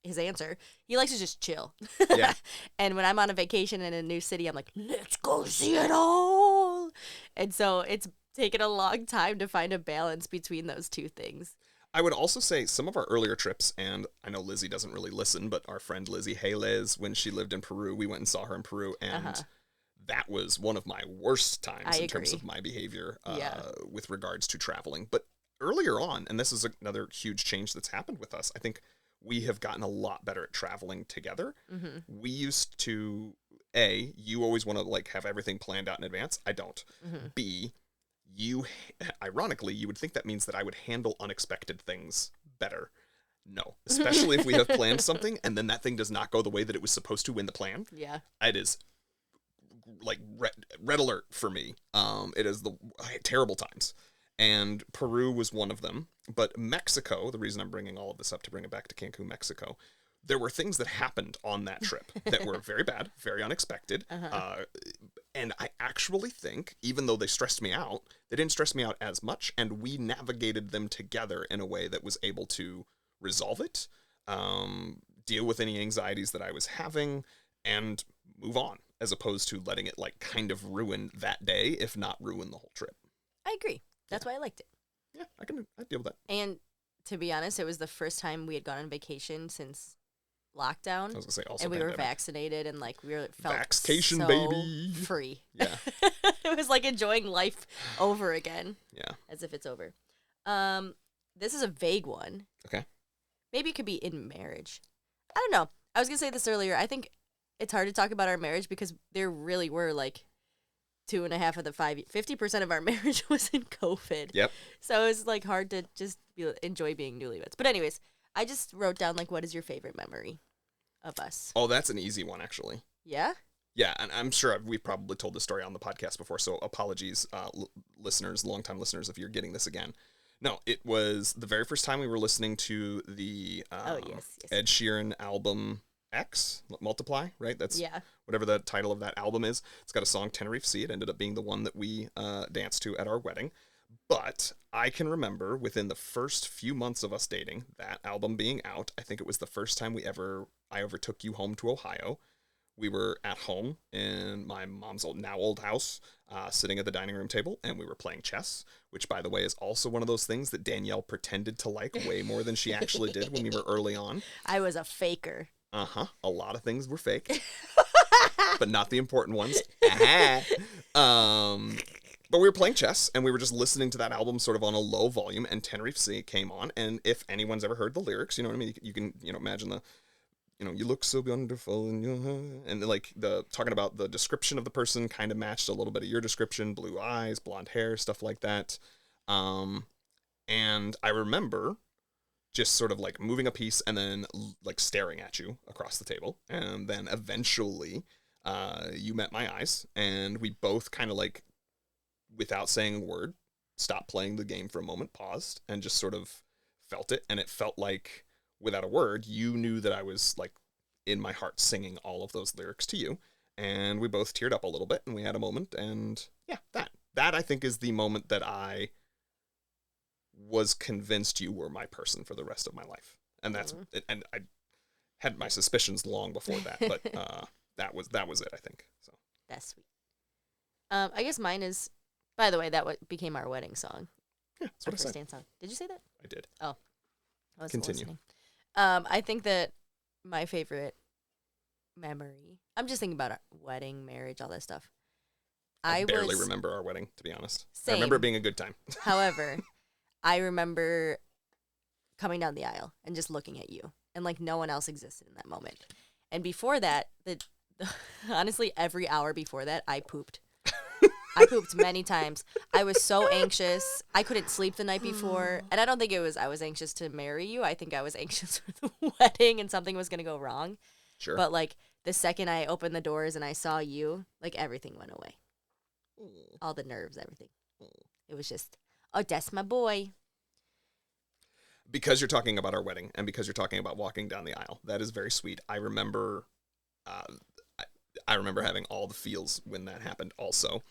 answer, he likes to just chill. Yeah. And when I'm on a vacation in a new city, I'm like, let's go see it all. And so it's taken a long time to find a balance between those two things. I would also say some of our earlier trips, and I know Lizzie doesn't really listen, but our friend Lizzie, hey Liz, when she lived in Peru, we went and saw her in Peru, and that was one of my worst times in terms of my behavior with regards to traveling. But earlier on, and this is another huge change that's happened with us, I think we have gotten a lot better at traveling together. Mm-hmm. We used to, A, you always want to like have everything planned out in advance. I don't. Mm-hmm. B, ironically, you would think that means that I would handle unexpected things better. No, especially if we have planned something and then that thing does not go the way that it was supposed to in the plan. Yeah. It is like red alert for me. It is I had terrible times. And Peru was one of them. But Mexico, the reason I'm bringing all of this up to bring it back to Cancun, Mexico, there were things that happened on that trip that were very bad, very unexpected. And I actually think, even though they stressed me out, they didn't stress me out as much. And we navigated them together in a way that was able to resolve it, deal with any anxieties that I was having, and move on, as opposed to letting it like kind of ruin that day, if not ruin the whole trip. I agree. That's why I liked it. Yeah, I deal with that. And to be honest, it was the first time we had gone on vacation since lockdown. I was gonna say also, and we pandemic. were vaccinated, and like we felt Vaxcation, so baby. free. Yeah. It was like enjoying life over again. Yeah. As if it's over. This is a vague one. Okay. Maybe it could be in marriage. I don't know. I was gonna say this earlier. I think it's hard to talk about our marriage because there really were like 2.5 of the 50% of our marriage was in COVID. Yep. So it's like hard to just enjoy being newlyweds. But anyways, I just wrote down like, what is your favorite memory of us? Oh, that's an easy one, actually. Yeah? Yeah, and I'm sure we've probably told this story on the podcast before, so apologies, listeners, longtime listeners, if you're getting this again. No, it was the very first time we were listening to the yes. Ed Sheeran album X, Multiply, right? That's Yeah. whatever the title of that album is. It's got a song, Tenerife Sea. It ended up being the one that we danced to at our wedding. But I can remember within the first few months of us dating, that album being out, I think it was the first time I ever took you home to Ohio. We were at home in my mom's old house, sitting at the dining room table, and we were playing chess, which, by the way, is also one of those things that Danielle pretended to like way more than she actually did when we were early on. I was a faker. A lot of things were fake, but not the important ones. But we were playing chess, and we were just listening to that album sort of on a low volume, and Tenerife Sea came on, and if anyone's ever heard the lyrics, you know what I mean? You can imagine you look so wonderful, and like talking about the description of the person kind of matched a little bit of your description, blue eyes, blonde hair, stuff like that. And I remember just sort of like moving a piece and then like staring at you across the table. And then eventually you met my eyes, and we both kind of like, without saying a word, stopped playing the game for a moment, paused, and just sort of felt it. And it felt like, without a word, you knew that I was like in my heart singing all of those lyrics to you. And we both teared up a little bit, and we had a moment. And yeah, that I think is the moment that I was convinced you were my person for the rest of my life. And that's and I had my suspicions long before that, but that was it, I think. So that's sweet. I guess mine is, by the way, that became our wedding song. Yeah, that's what I said. Dance song. Did you say that? I did. Oh, I wasn't Continue. listening. I think that my favorite memory, I'm just thinking about our wedding, marriage, all that stuff. I barely remember our wedding, to be honest. Same. I remember it being a good time. However, I remember coming down the aisle and just looking at you, and like no one else existed in that moment. And before that, honestly, every hour before that, I pooped. I pooped many times. I was so anxious. I couldn't sleep the night before. And I don't think I was anxious to marry you. I think I was anxious for the wedding and something was going to go wrong. Sure. But like the second I opened the doors and I saw you, like everything went away. All the nerves, everything. It was just, oh, that's my boy. Because you're talking about our wedding and because you're talking about walking down the aisle, that is very sweet. I remember having all the feels when that happened also.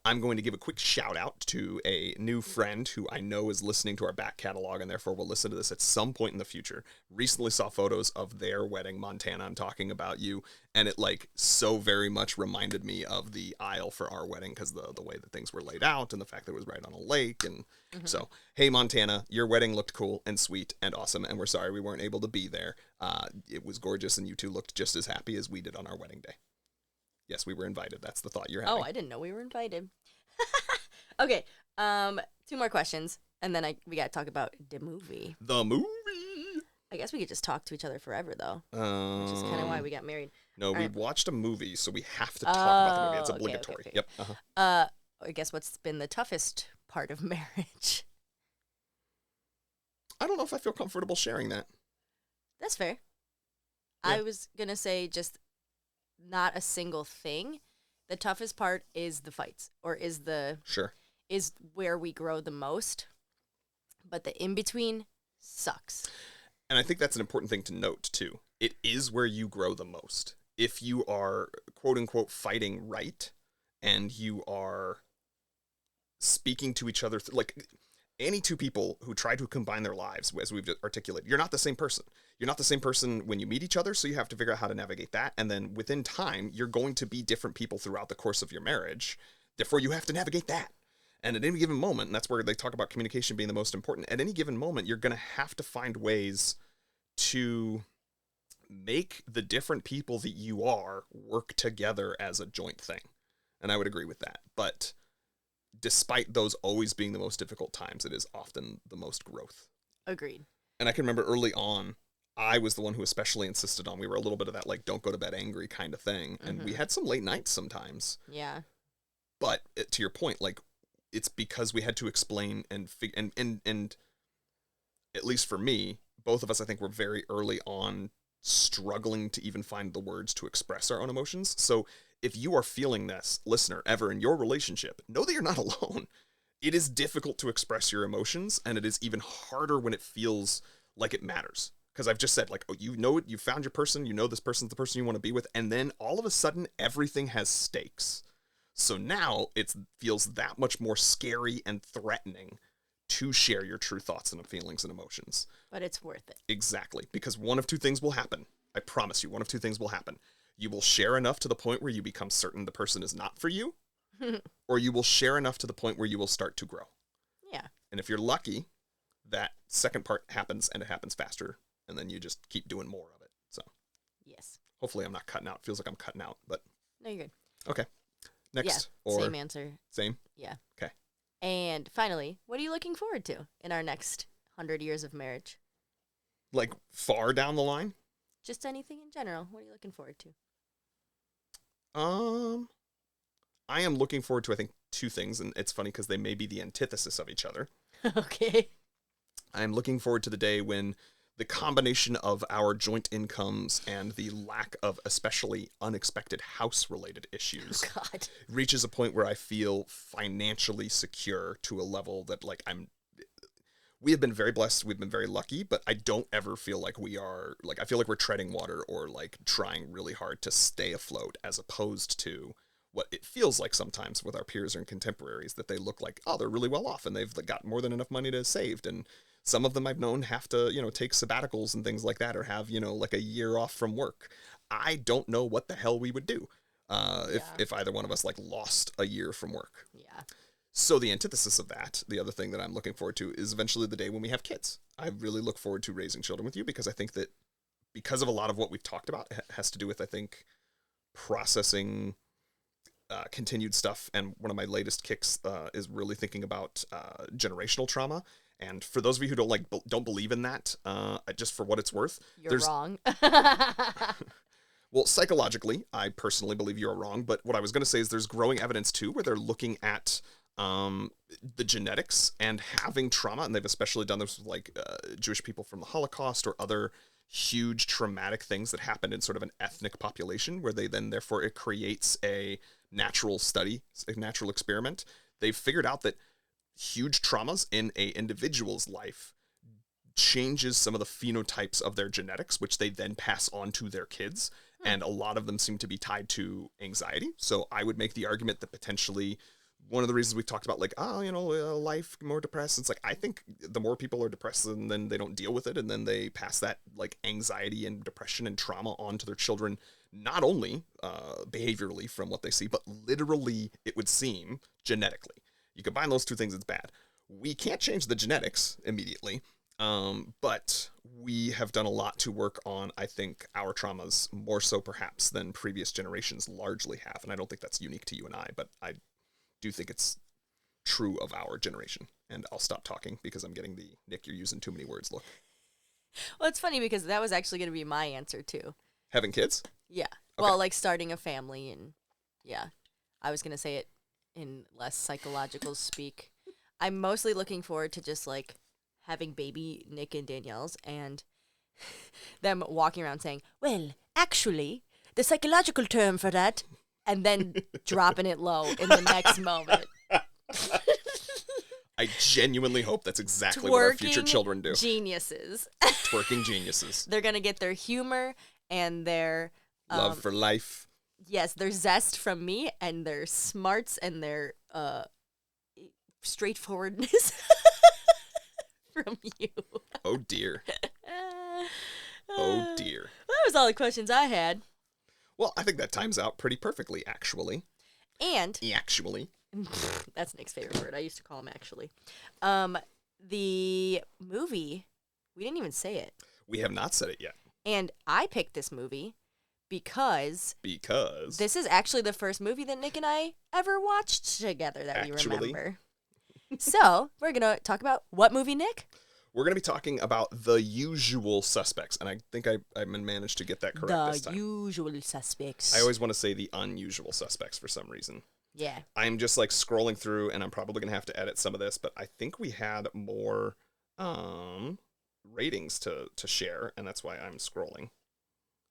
I'm going to give a quick shout out to a new friend who I know is listening to our back catalog and therefore will listen to this at some point in the future. Recently saw photos of their wedding, Montana. I'm talking about you. And it like so very much reminded me of the aisle for our wedding because the way that things were laid out and the fact that it was right on a lake. And so, hey, Montana, your wedding looked cool and sweet and awesome. And we're sorry we weren't able to be there. It was gorgeous and you two looked just as happy as we did on our wedding day. Yes, we were invited. That's the thought you're having. Oh, I didn't know we were invited. Okay, 2 more questions, and then we got to talk about the movie. The movie! I guess we could just talk to each other forever, though, which is kind of why we got married. No, we watched a movie, so we have to talk about the movie. It's obligatory. Okay. Yep. I guess what's been the toughest part of marriage? I don't know if I feel comfortable sharing that. That's fair. Yeah. I was going to say just not a single thing The toughest part is the fights, or is Sure. where we grow the most. But the in-between sucks. And I think that's an important thing to note, too. It is where you grow the most. If you are, quote unquote, fighting right, and you are speaking to each other, like any two people who try to combine their lives, as we've articulated, you're not the same person. You're not the same person when you meet each other, so you have to figure out how to navigate that. And then within time, you're going to be different people throughout the course of your marriage. Therefore, you have to navigate that. And at any given moment, and that's where they talk about communication being the most important, at any given moment, you're going to have to find ways to make the different people that you are work together as a joint thing. And I would agree with that. But despite those always being the most difficult times, it is often the most growth. Agreed. And I can remember early on, I was the one who especially insisted on, we were a little bit of that, like, don't go to bed angry kind of thing. And we had some late nights sometimes. Yeah. But to your point, like, it's because we had to explain and at least for me, both of us, I think, were very early on struggling to even find the words to express our own emotions. So if you are feeling this, listener, ever in your relationship, know that you're not alone. It is difficult to express your emotions, and it is even harder when it feels like it matters. Because I've just said, like, oh, you know it, you found your person, you know this person's the person you want to be with, and then all of a sudden, everything has stakes. So now it feels that much more scary and threatening to share your true thoughts and feelings and emotions. But it's worth it. Exactly. Because one of two things will happen. I promise you, one of two things will happen. You will share enough to the point where you become certain the person is not for you, or you will share enough to the point where you will start to grow. Yeah. And if you're lucky, that second part happens, and it happens faster, and then you just keep doing more of it. So yes. Hopefully I'm not cutting out. It feels like I'm cutting out, but no, you're good. Okay. Next. Yeah, same answer. Same? Yeah. Okay. And finally, what are you looking forward to in our next 100 years of marriage? Like far down the line? Just anything in general. What are you looking forward to? I am looking forward to, I think, two things, and it's funny because they may be the antithesis of each other. Okay. I am looking forward to the day when the combination of our joint incomes and the lack of especially unexpected house-related issues reaches a point where I feel financially secure to a level that, like, we have been very blessed, we've been very lucky, but I don't ever feel like we are, like, I feel like we're treading water or, like, trying really hard to stay afloat, as opposed to what it feels like sometimes with our peers and contemporaries, that they look like, oh, they're really well off and they've got more than enough money to saved. And some of them I've known have to, take sabbaticals and things like that, or have, like a year off from work. I don't know what the hell we would do if either one of us, like, lost a year from work. Yeah. So the antithesis of that, the other thing that I'm looking forward to, is eventually the day when we have kids. I really look forward to raising children with you, because I think that because of a lot of what we've talked about, it has to do with, I think, processing continued stuff. And one of my latest kicks is really thinking about generational trauma. And for those of you who don't believe in that, just for what it's worth, you're wrong. Well, psychologically, I personally believe you're wrong. But what I was going to say is there's growing evidence too, where they're looking at the genetics and having trauma, and they've especially done this with, like, Jewish people from the Holocaust or other huge traumatic things that happened in sort of an ethnic population, where they then, therefore, it creates a natural study, a natural experiment. They've figured out that huge traumas in a individual's life changes some of the phenotypes of their genetics, which they then pass on to their kids. And a lot of them seem to be tied to anxiety. So I would make the argument that potentially one of the reasons we've talked about, like, life more depressed, it's like, I think the more people are depressed, and then they don't deal with it, and then they pass that, like, anxiety and depression and trauma on to their children, not only behaviorally from what they see, but literally, it would seem, genetically. You combine those two things, it's bad. We can't change the genetics immediately, but we have done a lot to work on, I think, our traumas, more so perhaps than previous generations largely have. And I don't think that's unique to you and I, but I do think it's true of our generation. And I'll stop talking because I'm getting the Nick, you're using too many words look. Well, it's funny because that was actually going to be my answer too. Having kids? Yeah. Okay. Well, like starting a family, and yeah, I was going to say it in less psychological speak. I'm mostly looking forward to just, like, having baby Nick and Danielle's and them walking around saying, well, actually, the psychological term for that and then dropping it low in the next moment. I genuinely hope that's exactly what our future children do. Geniuses. Twerking geniuses. They're going to get their humor and their... love for life. Yes, their zest from me and their smarts and their straightforwardness from you. Oh, dear. Oh, dear. That was all the questions I had. Well, I think that times out pretty perfectly, actually. And... Actually. That's Nick's favorite word. I used to call him actually. The movie, we didn't even say it. We have not said it yet. And I picked this movie because this is actually the first movie that Nick and I ever watched together that we remember. So, we're going to talk about what movie, Nick? We're going to be talking about The Usual Suspects, and I think I managed to get that correct this time. The Usual Suspects. I always want to say The Unusual Suspects for some reason. Yeah. I'm just like scrolling through, and I'm probably going to have to edit some of this, but I think we had more ratings to share, and that's why I'm scrolling.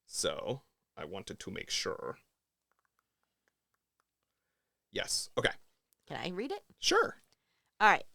So, I wanted to make sure. Yes. Okay. Can I read it? Sure. All right.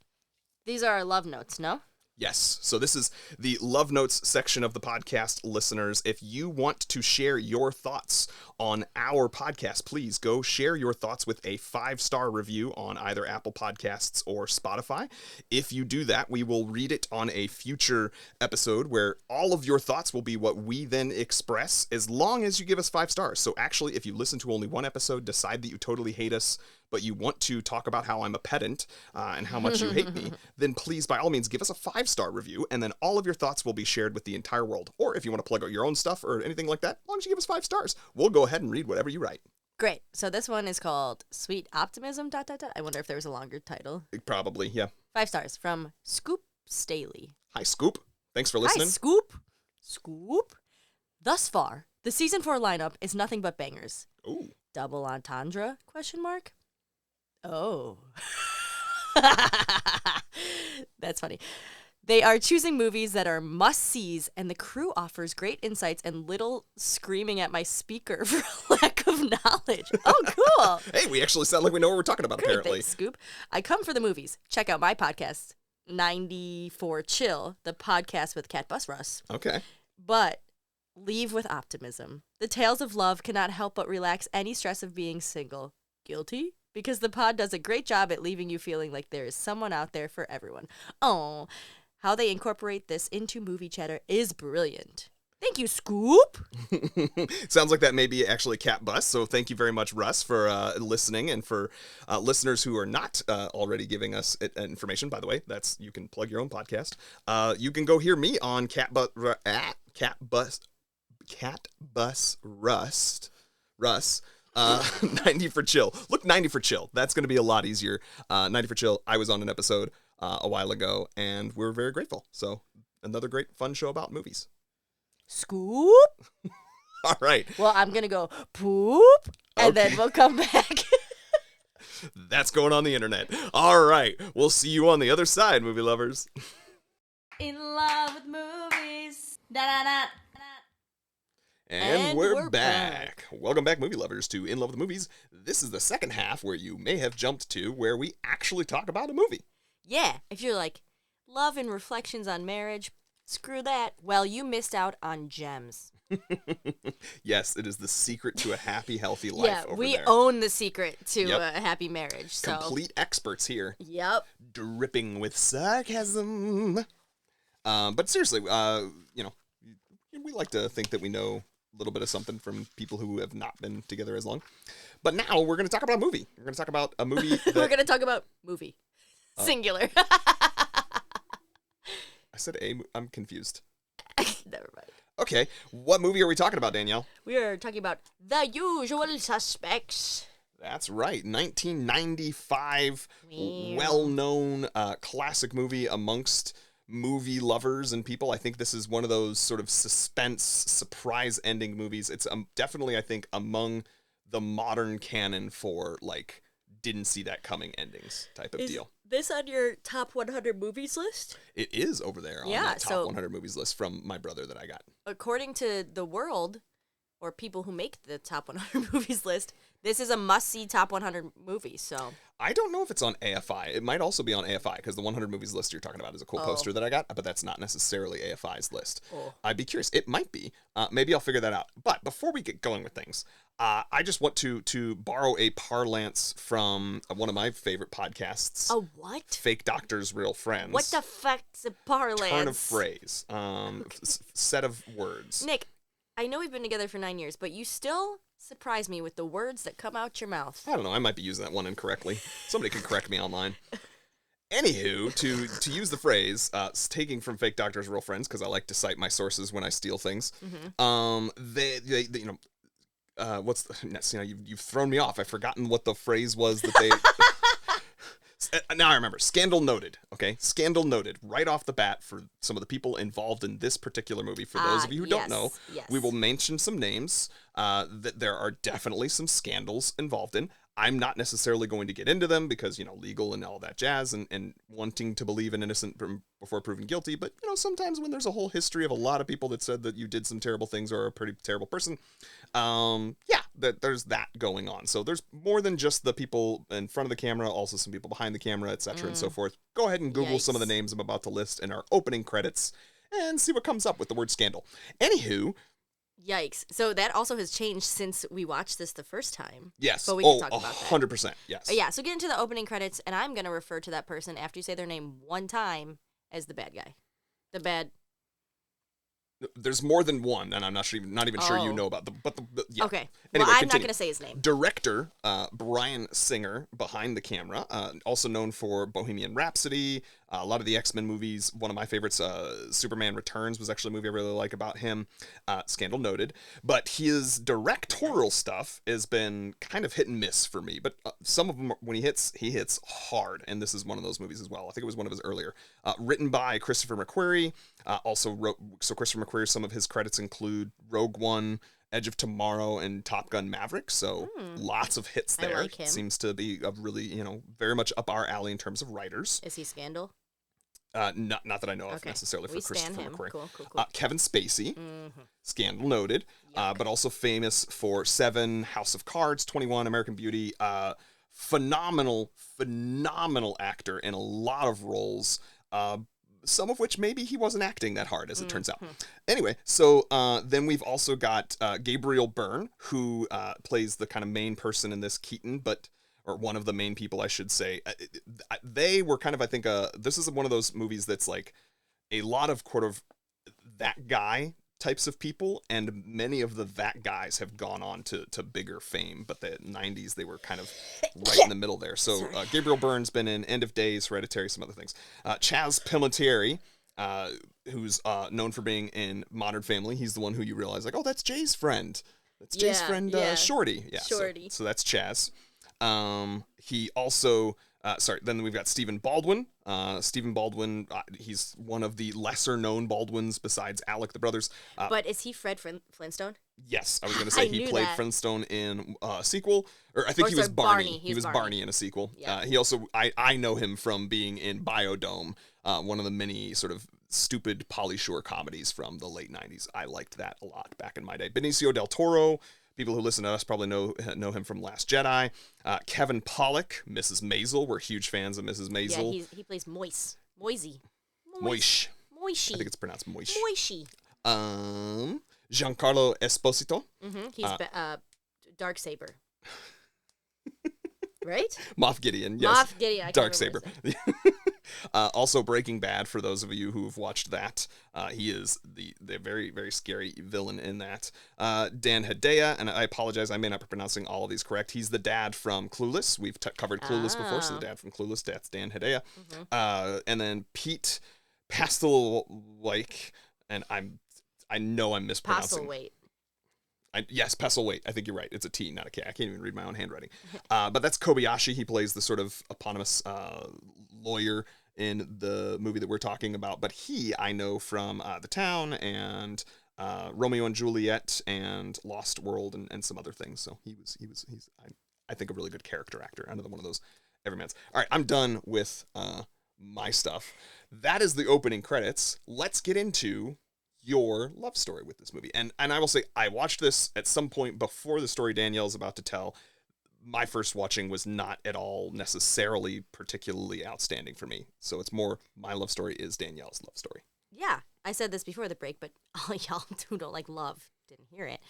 These are our love notes, no? Yes. So this is the Love Notes section of the podcast, listeners. If you want to share your thoughts on our podcast, please go share your thoughts with a 5-star review on either Apple Podcasts or Spotify. If you do that, we will read it on a future episode where all of your thoughts will be what we then express, as long as you give us 5 stars. So actually, if you listen to only one episode, decide that you totally hate us, but you want to talk about how I'm a pedant and how much you hate me, then please, by all means, give us a 5-star review, and then all of your thoughts will be shared with the entire world. Or if you want to plug out your own stuff or anything like that, as long as you give us 5 stars, we'll go ahead and read whatever you write. Great. So this one is called Sweet Optimism, ... I wonder if there was a longer title. Probably, yeah. 5 stars from Scoop Staley. Hi, Scoop. Thanks for listening. Hi, Scoop. Scoop. Thus far, the season 4 lineup is nothing but bangers. Ooh. Double entendre? ? Oh. That's funny. They are choosing movies that are must-sees, and the crew offers great insights and little screaming at my speaker for lack of knowledge. Oh, cool. Hey, we actually sound like we know what we're talking about, Great, apparently. thanks, Scoop. I come for the movies. Check out my podcast, 94 Chill, the podcast with Cat Bus Russ. Okay. But leave with optimism. The tales of love cannot help but relax any stress of being single. Guilty? Because the pod does a great job at leaving you feeling like there is someone out there for everyone. Oh, how they incorporate this into movie chatter is brilliant. Thank you, Scoop. Sounds like that may be actually Cat Bus, so thank you very much, Russ, for listening, and for listeners who are not already giving us information. By the way, that's you can plug your own podcast. You can go hear me on Cat Bus Russ. 90 for Chill. Look, 90 for Chill. That's going to be a lot easier. 90 for Chill. I was on an episode a while ago, and we're very grateful. So another great fun show about movies. Scoop. All right. Well, I'm going to go poop, and then we'll come back. That's going on the internet. All right. We'll see you on the other side, movie lovers. In love with movies. Da-da-da. And we're back. Welcome back, movie lovers, to In Love with the Movies. This is the second half where you may have jumped to where we actually talk about a movie. Yeah, if you're like, love and reflections on marriage, screw that. Well, you missed out on gems. Yes, it is the secret to a happy, healthy life. Yeah, over we there. own the secret to Yep. a happy marriage. So. Complete experts here. Yep. Dripping with sarcasm. But seriously, we like to think that we know a little bit of something from people who have not been together as long. But now we're going to talk about a movie. We're going to talk about a movie that... We're going to talk about movie. Singular. I said I'm confused. Never mind. Okay, what movie are we talking about, Danielle? We are talking about The Usual Suspects. That's right, 1995, well-known classic movie amongst movie lovers and people. I think this is one of those sort of suspense, surprise ending movies. It's definitely, I think, among the modern canon for, like, didn't see that coming endings type of deal. This on your top 100 movies list? It is over there on that top 100 movies list from my brother that I got. According to The World, or people who make the top 100 movies list, this is a must-see top 100 movie, so. I don't know if it's on AFI. It might also be on AFI because the 100 movies list you're talking about is a cool poster that I got, but that's not necessarily AFI's list. I'd be curious. It might be. Maybe I'll figure that out. But before we get going with things, I just want to borrow a parlance from one of my favorite podcasts. A what? Fake Doctors, Real Friends. What the fuck's a parlance? Turn of phrase. Set of words. Nick, I know we've been together for 9 years, but you still surprise me with the words that come out your mouth. I don't know. I might be using that one incorrectly. Somebody can correct me online. Anywho, to use the phrase, taking from Fake Doctors, Real Friends, because I like to cite my sources when I steal things. They you know, what's the, you've thrown me off. I've forgotten what the phrase was that they. Now I remember. Scandal noted. Okay, scandal noted right off the bat for some of the people involved in this particular movie. For those of you who don't know, we will mention some names. That there are definitely some scandals involved in. I'm not necessarily going to get into them because, you know, legal and all that jazz and wanting to believe an innocent before proven guilty. But, you know, sometimes when there's a whole history of a lot of people that said that you did some terrible things or are a pretty terrible person, there's that going on. So there's more than just the people in front of the camera, also some people behind the camera, etc. and so forth. Go ahead and Google some of the names I'm about to list in our opening credits and see what comes up with the word scandal. Anywho. Yikes. So that also has changed since we watched this the first time. Yes. But we can talk about that. 100%. Yes. Yeah, so get into the opening credits, and I'm going to refer to that person after you say their name one time as the bad guy. The bad... There's more than one, and I'm not even sure you know about them. But yeah. Okay. Anyway, well, I'm not going to say his name. Director Bryan Singer behind the camera, also known for Bohemian Rhapsody, a lot of the X-Men movies. One of my favorites, Superman Returns, was actually a movie I really like about him. Scandal noted. But his directorial stuff has been kind of hit and miss for me. But some of them, when he hits hard. And this is one of those movies as well. I think it was one of his earlier. Written by Christopher McQuarrie. Christopher McQuarrie, some of his credits include Rogue One, Edge of Tomorrow, and Top Gun Maverick. So lots of hits there. I like him. Seems to be a really, very much up our alley in terms of writers. Is he Scandal? Not that I know of necessarily for Christopher McQuarrie. Cool. Kevin Spacey, Scandal noted, but also famous for Seven, House of Cards, 21, American Beauty. Phenomenal actor in a lot of roles. Some of which maybe he wasn't acting that hard, as it turns out. Anyway, so then we've also got Gabriel Byrne, who plays the kind of main person in this, Keaton, or one of the main people, I should say. They were kind of, I think, this is one of those movies that's like a lot of sort of that guy types of people, and many of that guys have gone on to bigger fame, but the 90s, they were kind of right in the middle there. So Gabriel Byrne's been in End of Days, Hereditary, some other things. Chaz Palminteri, who's known for being in Modern Family. He's the one who you realize, like, oh, that's Jay's friend. That's Jay's friend, Shorty. Yeah, Shorty. So that's Chaz. He also... then we've got Stephen Baldwin. Stephen Baldwin, he's one of the lesser-known Baldwins besides Alec the Brothers. But is he Fred Flintstone? Yes, I was going to say he played Flintstone in a sequel. Or I think he was Barney. He was Barney in a sequel. Yeah. He also, I know him from being in Biodome, one of the many sort of stupid Pauly Shore comedies from the late 90s. I liked that a lot back in my day. Benicio del Toro. People who listen to us probably know him from Last Jedi. Kevin Pollak, Mrs. Maisel. We're huge fans of Mrs. Maisel. Yeah, he plays Moisey. Moish. I think it's pronounced Moish. Moishy. Giancarlo Esposito. He's Darksaber. Right? Moff Gideon, yes. Moff Gideon. Darksaber. Also Breaking Bad, for those of you who've watched that. He is the very, very scary villain in that. Dan Hedaya, and I apologize, I may not be pronouncing all of these correct. He's the dad from Clueless. We've covered Clueless before, so the dad from Clueless, that's Dan Hedaya. And then Pete Pastelwyk, and I know I'm mispronouncing. Yes, Pesselwaite. I think you're right. It's a T, not a K. I can't even read my own handwriting. But that's Kobayashi. He plays the sort of eponymous lawyer in the movie that we're talking about. But I know from The Town and Romeo and Juliet and Lost World and some other things. So he's I think a really good character actor. Another one of those everymans. All right, I'm done with my stuff. That is the opening credits. Let's get into your love story with this movie. And I will say, I watched this at some point before the story Danielle's about to tell. my first watching was not at all necessarily particularly outstanding for me. So it's more my love story is Danielle's love story. Yeah, I said this before the break, but all y'all who don't like love didn't hear it.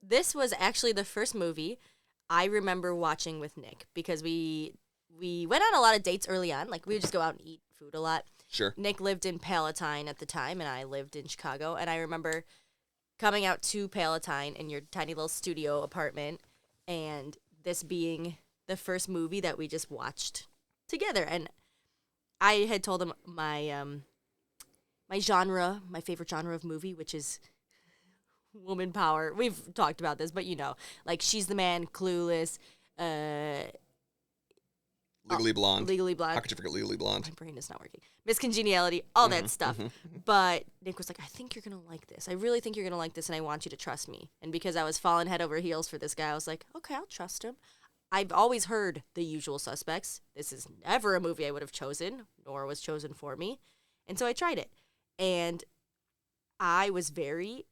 This was actually the first movie I remember watching with Nick because we went on a lot of dates early on. Like, we would just go out and eat food a lot. Sure. Nick lived in Palatine at the time, and I lived in Chicago. And I remember coming out to Palatine in your tiny little studio apartment, and this being the first movie that we just watched together. And I had told him my my favorite genre of movie, which is woman power. We've talked about this, but like She's the Man, Clueless, Legally Blonde. Legally Blonde. How could you forget Legally Blonde? My brain is not working. Miss Congeniality, all that stuff. But Nick was like, I think you're going to like this. I really think you're going to like this, and I want you to trust me. And because I was falling head over heels for this guy, I was like, okay, I'll trust him. I've always heard The Usual Suspects. This is never a movie I would have chosen, nor was chosen for me. And so I tried it. And I was very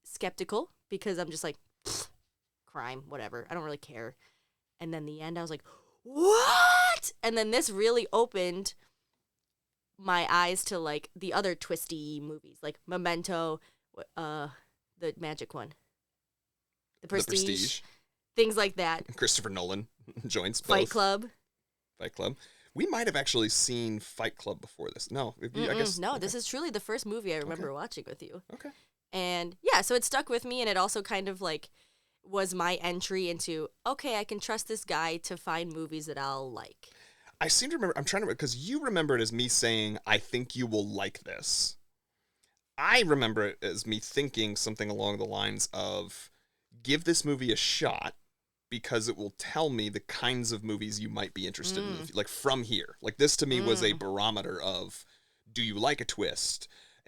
skeptical because I'm just like, crime, whatever. I don't really care. And then the end, I was like, what? And then this really opened my eyes to like the other twisty movies, like Memento, the magic one, The Prestige, things like that. Christopher Nolan joints. Fight Club. We might have actually seen Fight Club before this. No, I guess no. Okay. This is truly the first movie I remember watching with you. Okay. And yeah, so it stuck with me, and it also kind of like was my entry into, okay, I can trust this guy to find movies that I'll like. I seem to remember, I'm trying to, because you remember it as me saying, I think you will like this. I remember it as me thinking something along the lines of, give this movie a shot because it will tell me the kinds of movies you might be interested in, like from here. Like this to me was a barometer of, do you like a twist?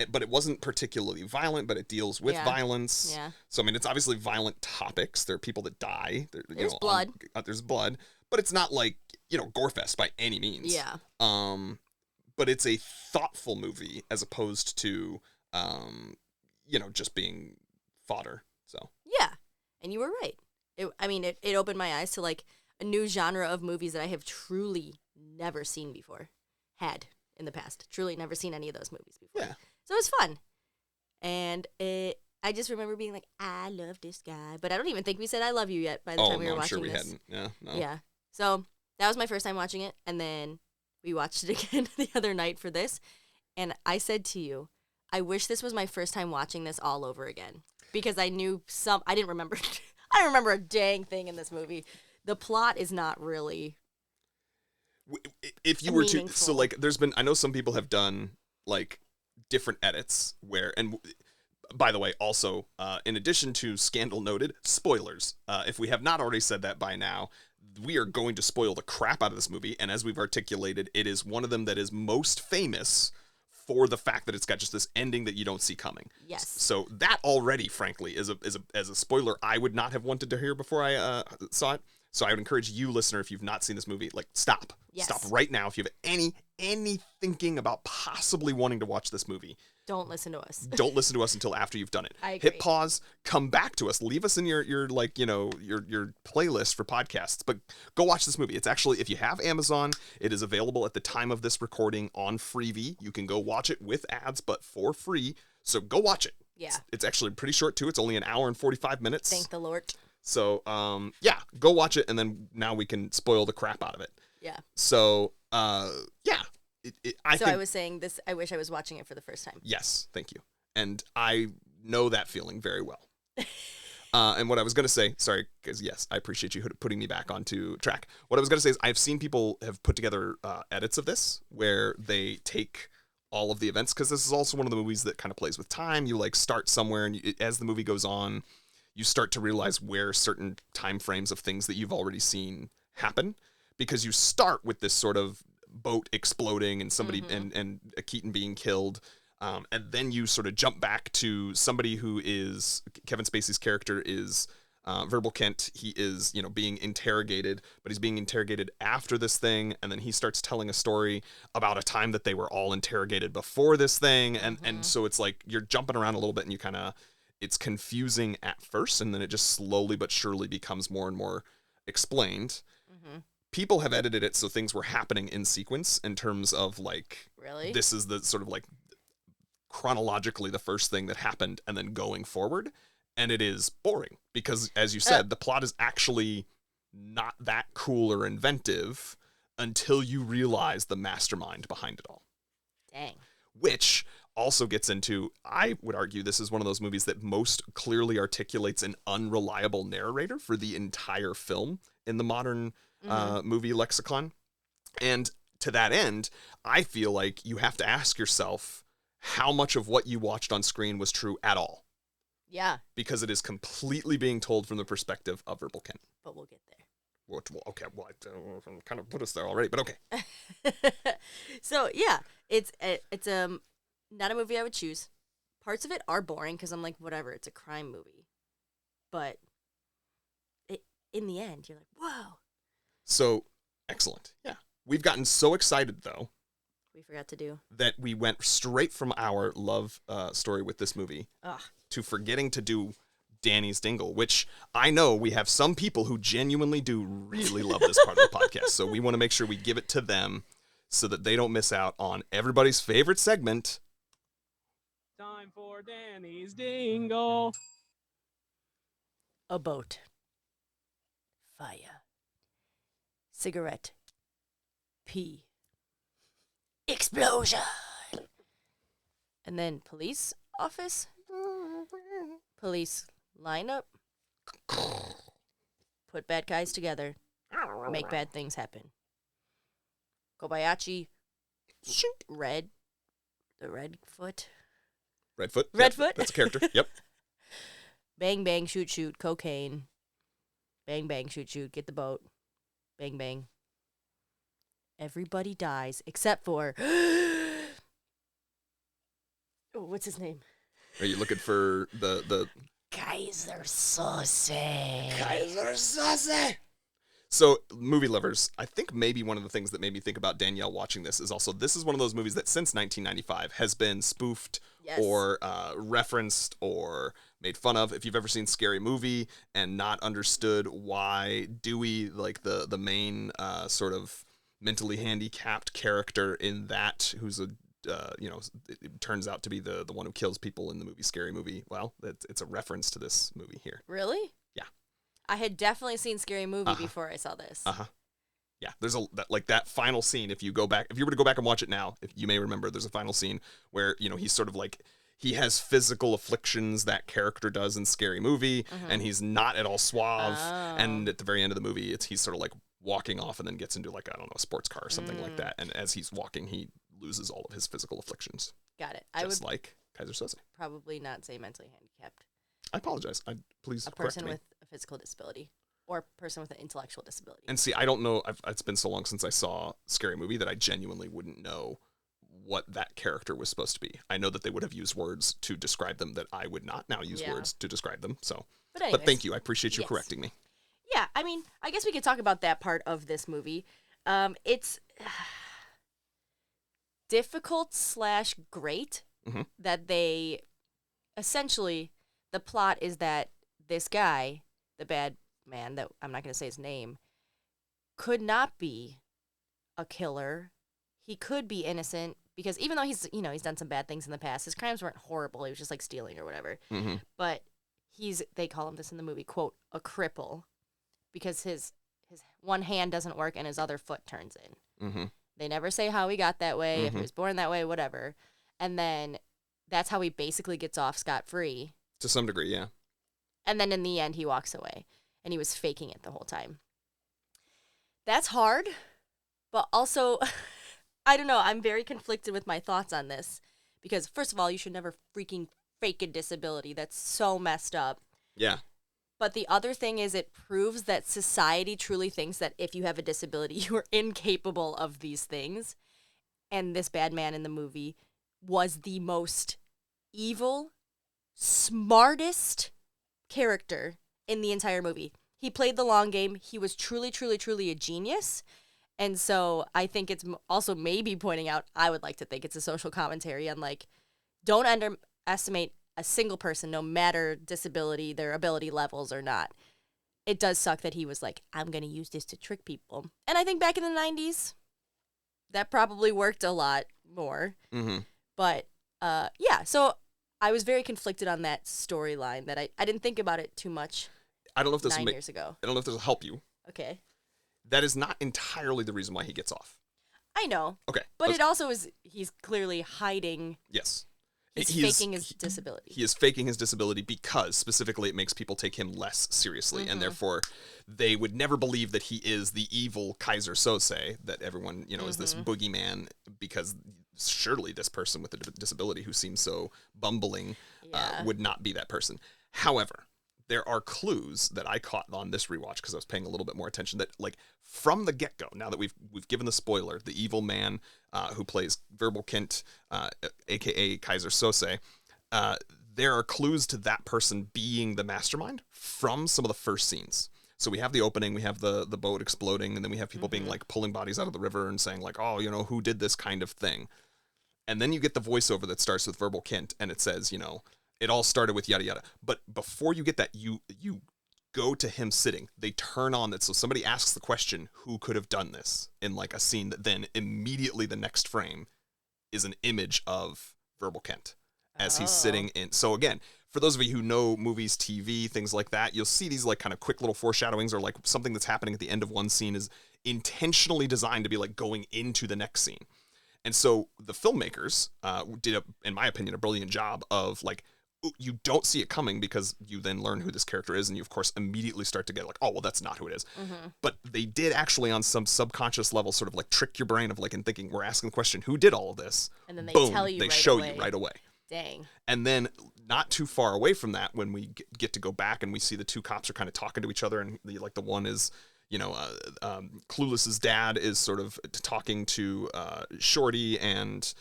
But it wasn't particularly violent, but it deals with violence. Yeah. So, I mean, it's obviously violent topics. There are people that die. There's blood. There's blood. But it's not like, Gorefest by any means. Yeah. But it's a thoughtful movie as opposed to, just being fodder. So. Yeah. And you were right. It opened my eyes to, like, a new genre of movies that I have truly never seen before. Had in the past. Truly never seen any of those movies before. Yeah. So it was fun. And I just remember being like, I love this guy. But I don't even think we said I love you yet by the time we were watching this. I'm sure we hadn't. Yeah, no. Yeah. So that was my first time watching it. And then we watched it again the other night for this. And I said to you, I wish this was my first time watching this all over again. Because I knew I didn't remember. I don't remember a dang thing in this movie. The plot is not really if you were to, so like I know some people have done like different edits where, and by the way, also, in addition to scandal noted, spoilers. If we have not already said that by now, we are going to spoil the crap out of this movie. And as we've articulated, it is one of them that is most famous for the fact that it's got just this ending that you don't see coming. Yes. So that already, frankly, is a spoiler I would not have wanted to hear before I saw it. So I would encourage you, listener, if you've not seen this movie, like stop. Yes. Stop right now. If you have any thinking about possibly wanting to watch this movie, don't listen to us. Don't listen to us until after you've done it. I agree. Hit pause, come back to us, leave us in your playlist for podcasts, but go watch this movie. It's actually, if you have Amazon, it is available at the time of this recording on Freevee. You can go watch it with ads, but for free. So go watch it. Yeah. It's actually pretty short too. It's only an hour and 45 minutes. Thank the Lord. So, go watch it, and then now we can spoil the crap out of it. Yeah. So, yeah. I was saying this, I wish I was watching it for the first time. Yes, thank you. And I know that feeling very well. And what I was going to say, sorry, because yes, I appreciate you putting me back onto track. What I was going to say is I've seen people have put together edits of this where they take all of the events, because this is also one of the movies that kind of plays with time. You like start somewhere, and as the movie goes on, you start to realize where certain time frames of things that you've already seen happen, because you start with this sort of boat exploding and somebody and a Keaton being killed, and then you sort of jump back to somebody who is Kevin Spacey's character is Verbal Kent. He is being interrogated, but he's being interrogated after this thing, and then he starts telling a story about a time that they were all interrogated before this thing, and so it's like you're jumping around a little bit, and you kind of it's confusing at first, and then it just slowly but surely becomes more and more explained. Mm-hmm. People have edited it so things were happening in sequence in terms of like, Really? this is the sort of like chronologically the first thing that happened and then going forward. And it is boring because, as you said, the plot is actually not that cool or inventive until you realize the mastermind behind it all. Dang. Which also gets into, I would argue this is one of those movies that most clearly articulates an unreliable narrator for the entire film in the modern movie lexicon. And to that end, I feel like you have to ask yourself how much of what you watched on screen was true at all. Yeah. Because it is completely being told from the perspective of Verbal Kent. But we'll get there. Okay, well, I kind of put us there already, but okay. So, yeah, it's not a movie I would choose. Parts of it are boring because I'm like, whatever, it's a crime movie. But in the end, you're like, whoa. So, excellent. Yeah. We've gotten so excited, though. We forgot to do. That we went straight from our love story with this movie to forgetting to do Danny's Dingle, which I know we have some people who genuinely do really love this part of the podcast. So we want to make sure we give it to them so that they don't miss out on everybody's favorite segment. Time for Danny's Dingle. A boat. Fire. Cigarette. Pee. Explosion. And then police office. Police lineup. Put bad guys together. Make bad things happen. Kobayashi. Red. The Redfoot. Redfoot. Redfoot. Yep, that's a character. Yep. Bang, bang, shoot, shoot. Cocaine. Bang, bang, shoot, shoot. Get the boat. Bang, bang. Everybody dies except for... Oh, what's his name? Are you looking for the... Kaiser Sose. Kaiser Sose! So, movie lovers, I think maybe one of the things that made me think about Danielle watching this is also, this is one of those movies that since 1995 has been spoofed or referenced or made fun of. If you've ever seen Scary Movie and not understood why Dewey, like the main sort of mentally handicapped character in that, who's a it turns out to be the one who kills people in the movie Scary Movie. Well, it's a reference to this movie here. Really? Yeah. I had definitely seen Scary Movie before I saw this. Yeah, there's that final scene. If you were to go back and watch it now, if you may remember, there's a final scene where he's sort of like, he has physical afflictions that character does in Scary Movie, and he's not at all suave. And at the very end of the movie, he's sort of like walking off and then gets into like, I don't know, a sports car or something like that. And as he's walking, he loses all of his physical afflictions. Got it. I would like Kaiser Sose. Probably not say mentally handicapped. I apologize. Please a correct person me. with a physical disability or a person with an intellectual disability. And see, I don't know. It's been so long since I saw Scary Movie that I genuinely wouldn't know what that character was supposed to be. I know that they would have used words to describe them that I would not now use words to describe them. So, but thank you. I appreciate you correcting me. Yeah, I mean, I guess we could talk about that part of this movie. It's difficult / great that they essentially, the plot is that this guy, the bad man that I'm not going to say his name, could not be a killer. He could be innocent because even though he's done some bad things in the past, his crimes weren't horrible. He was just like stealing or whatever. But they call him this in the movie, quote, a cripple, because his one hand doesn't work and his other foot turns in. They never say how he got that way, if he was born that way, whatever. And then that's how he basically gets off scot-free. To some degree, yeah. And then in the end, he walks away. And he was faking it the whole time. That's hard. But also, I don't know. I'm very conflicted with my thoughts on this. Because, first of all, you should never freaking fake a disability. That's so messed up. Yeah. But the other thing is it proves that society truly thinks that if you have a disability, you are incapable of these things. And this bad man in the movie was the most evil, smartest character in the entire movie. He played the long game. He was truly, truly, truly a genius. And so I think it's also maybe pointing out, I would like to think it's a social commentary on, like, don't underestimate a single person, no matter disability, their ability levels or not. It does suck that he was like, I'm going to use this to trick people. And I think back in the 90s, that probably worked a lot more. Mm-hmm. But, yeah, so I was very conflicted on that storyline that I didn't think about it too much I don't know if this 9 will years ago. I don't know if this will help you. Okay. That is not entirely the reason why he gets off. I know. Okay. But it also is, he's clearly hiding. Yes. He's faking his disability. He is faking his disability because specifically it makes people take him less seriously, and therefore they would never believe that he is the evil Kaiser Sose, that everyone, is this boogeyman, because surely this person with a disability who seems so bumbling would not be that person. However, there are clues that I caught on this rewatch because I was paying a little bit more attention that, like, from the get-go, now that we've given the spoiler, the evil man who plays Verbal Kint, a.k.a. Kaiser Sose, there are clues to that person being the mastermind from some of the first scenes. So we have the opening, we have the boat exploding, and then we have people being, like, pulling bodies out of the river and saying, like, oh, who did this kind of thing? And then you get the voiceover that starts with Verbal Kint, and it says, it all started with yada yada. But before you get that, you go to him sitting. They turn on that. So somebody asks the question, who could have done this, in like a scene that then immediately the next frame is an image of Verbal Kint as he's sitting in. So again, for those of you who know movies, TV, things like that, you'll see these like kind of quick little foreshadowings, or like something that's happening at the end of one scene is intentionally designed to be like going into the next scene. And so the filmmakers did, in my opinion, a brilliant job of like, you don't see it coming because you then learn who this character is, and you of course immediately start to get like, oh well, that's not who it is. But they did actually on some subconscious level sort of like trick your brain of like in thinking, we're asking the question, who did all of this, and then they boom, tell you they right show away. you right away. Dang. And then not too far away from that, when we get to go back and we see the two cops are kind of talking to each other, and the one is Clueless's dad is sort of talking to Shorty, and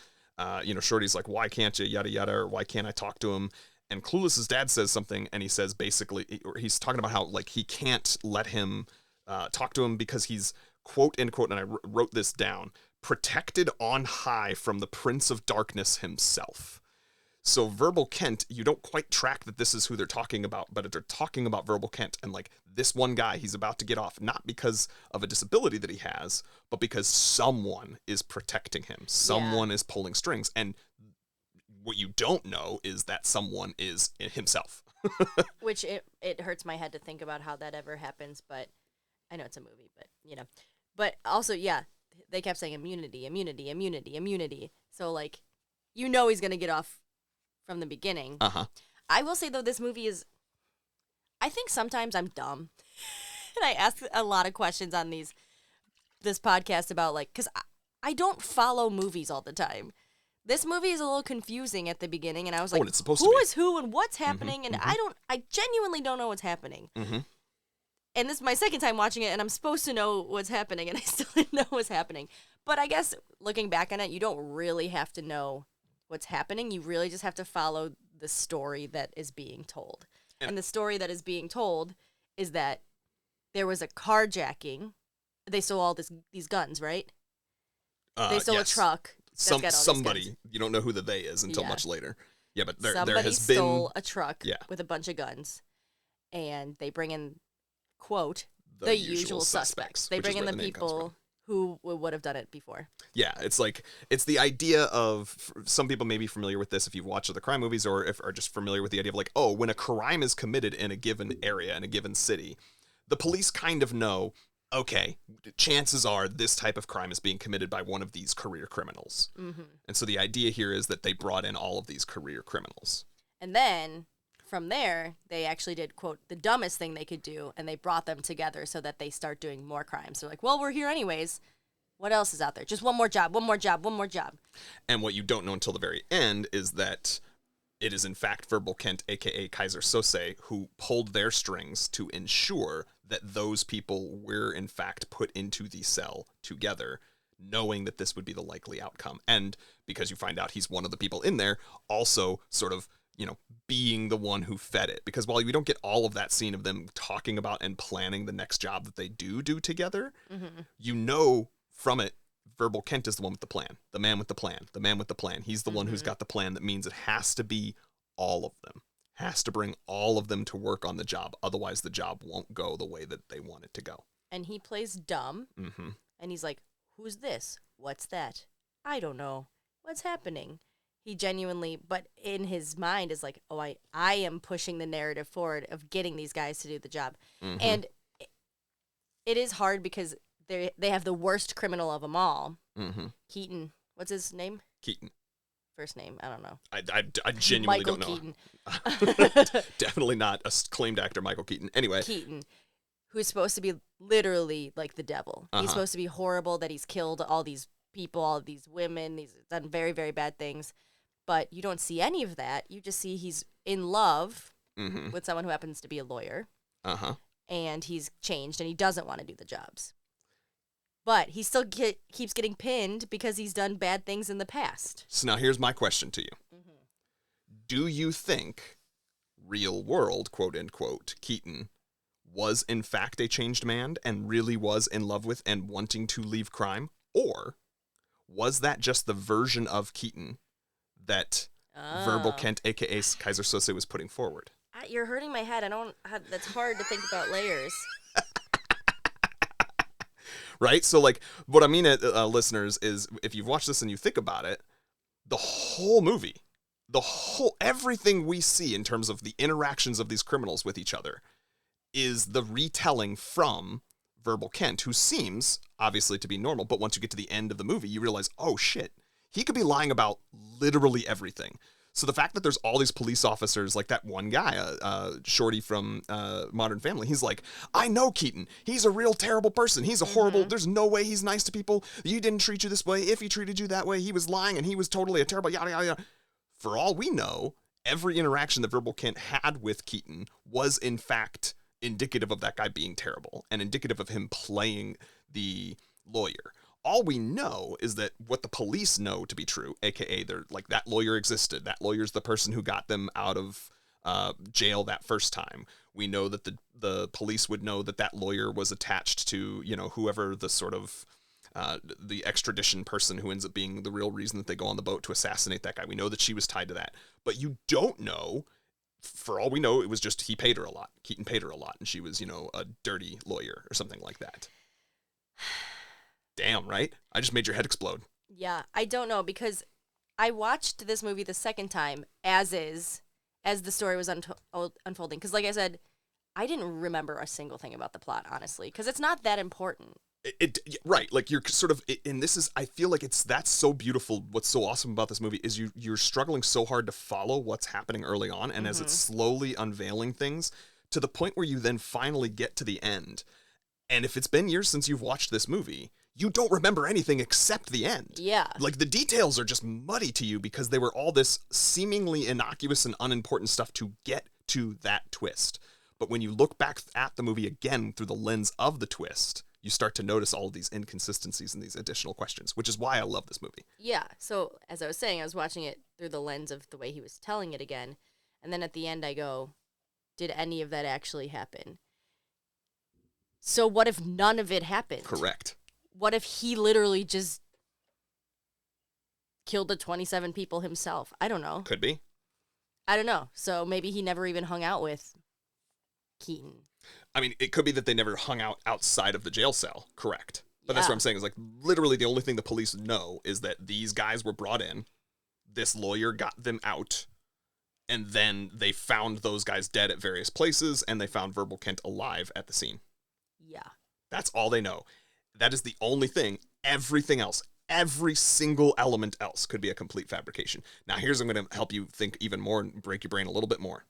Shorty's like, why can't you, yada yada, or why can't I talk to him? And Clueless's dad says something, and he says basically, or he's talking about how like he can't let him talk to him because he's, quote unquote, and I wrote this down, protected on high from the Prince of Darkness himself. So Verbal Kint, you don't quite track that this is who they're talking about, but they're talking about Verbal Kint, and like this one guy, he's about to get off, not because of a disability that he has, but because someone is protecting him. Someone is pulling strings. And what you don't know is that someone is himself. Which it hurts my head to think about how that ever happens, but I know it's a movie, but But also, yeah, they kept saying immunity, immunity, immunity, immunity. So like, he's gonna get off from the beginning. I will say though, this movie is, I think sometimes I'm dumb. And I ask a lot of questions on this podcast about like, because I don't follow movies all the time. This movie is a little confusing at the beginning, and I was like, and it's supposed who to be. is who and what's happening? And I genuinely don't know what's happening. And this is my second time watching it, and I'm supposed to know what's happening, and I still didn't know what's happening. But I guess looking back on it, you don't really have to know what's happening. You really just have to follow the story that is being told. And the story that is being told is that there was a carjacking. They stole all these guns, right? They stole a truck. Somebody, you don't know who the they is until much later. Yeah, but there has been... stole a truck with a bunch of guns, and they bring in, quote, the usual suspects. They bring in the people who would have done it before. Yeah, it's the idea of, some people may be familiar with this if you've watched other crime movies, or if are just familiar with the idea of like, oh, when a crime is committed in a given area, in a given city, the police kind of know, okay, chances are this type of crime is being committed by one of these career criminals. And so the idea here is that they brought in all of these career criminals. And then from there, they actually did, quote, the dumbest thing they could do, and they brought them together so that they start doing more crimes. They're like, well, we're here anyways. What else is out there? Just one more job, one more job, one more job. And what you don't know until the very end is that it is in fact Verbal Kint, a.k.a. Kaiser Sose, who pulled their strings to ensure that those people were in fact put into the cell together, knowing that this would be the likely outcome. And because you find out he's one of the people in there, also sort of, being the one who fed it. Because while we don't get all of that scene of them talking about and planning the next job that they do together, from it, Verbal Kint is the one with the plan, the man with the plan, the man with the plan. He's the one who's got the plan that means it has to be all of them. Has to bring all of them to work on the job. Otherwise, the job won't go the way that they want it to go. And he plays dumb. Mm-hmm. And he's like, who's this? What's that? I don't know. What's happening? He genuinely, but in his mind is like, oh, I am pushing the narrative forward of getting these guys to do the job. Mm-hmm. And it is hard because they have the worst criminal of them all. Mm-hmm. Keaton. What's his name? Keaton. First name. I don't know. I genuinely Michael don't know. Keaton. Definitely not a claimed actor, Michael Keaton. Anyway. Keaton, who's supposed to be literally like the devil. He's supposed to be horrible, that he's killed all these people, all these women. He's done very, very bad things. But you don't see any of that. You just see he's in love with someone who happens to be a lawyer. Uh-huh. And he's changed, and he doesn't want to do the jobs. But he still keeps getting pinned because he's done bad things in the past. So now here's my question to you. Mm-hmm. Do you think real world, quote unquote, Keaton was in fact a changed man and really was in love with and wanting to leave crime? Or was that just the version of Keaton that Verbal Kent, a.k.a. Kaiser Sose, was putting forward? You're hurting my head. That's hard to think about layers. Right? So, like, what I mean, listeners, is if you've watched this and you think about it, the whole movie, everything we see in terms of the interactions of these criminals with each other is the retelling from Verbal Kent, who seems, obviously, to be normal, but once you get to the end of the movie, you realize, oh, shit, he could be lying about literally everything. So the fact that there's all these police officers, like that one guy, Shorty from Modern Family, he's like, I know Keaton. He's a real terrible person. He's a horrible, there's no way he's nice to people. He didn't treat you this way. If he treated you that way, he was lying and he was totally a terrible, yada, yada, yada. For all we know, every interaction that Verbal Kent had with Keaton was, in fact, indicative of that guy being terrible and indicative of him playing the lawyer. All we know is that what the police know to be true, aka they're like, that lawyer existed. That lawyer's the person who got them out of jail that first time. We know that the police would know that lawyer was attached to, you know, whoever the sort of the extradition person who ends up being the real reason that they go on the boat to assassinate that guy. We know that she was tied to that. But you don't know, for all we know, it was just he paid her a lot. Keaton paid her a lot, and she was, you know, a dirty lawyer or something like that. Damn, right? I just made your head explode. Yeah, I don't know, because I watched this movie the second time as the story was unfolding. Because, like I said, I didn't remember a single thing about the plot, honestly, because it's not that important. Right, like you're sort of, and this is, I feel like that's so beautiful. What's so awesome about this movie is you're struggling so hard to follow what's happening early on, and as it's slowly unveiling things to the point where you then finally get to the end. And if it's been years since you've watched this movie, you don't remember anything except the end. Yeah. Like, the details are just muddy to you because they were all this seemingly innocuous and unimportant stuff to get to that twist. But when you look back at the movie again through the lens of the twist, you start to notice all of these inconsistencies and these additional questions, which is why I love this movie. Yeah. So, as I was saying, I was watching it through the lens of the way he was telling it again. And then at the end, I go, did any of that actually happen? So what if none of it happened? Correct. What if he literally just killed the 27 people himself? I don't know. Could be. I don't know. So maybe he never even hung out with Keaton. I mean, it could be that they never hung out outside of the jail cell. Correct. But that's Yeah. what I'm saying is, like, literally the only thing the police know is that these guys were brought in, this lawyer got them out, and then they found those guys dead at various places, and they found Verbal Kent alive at the scene. Yeah. That's all they know. That is the only thing. Everything else, every single element else could be a complete fabrication. Now, here's I'm going to help you think even more and break your brain a little bit more.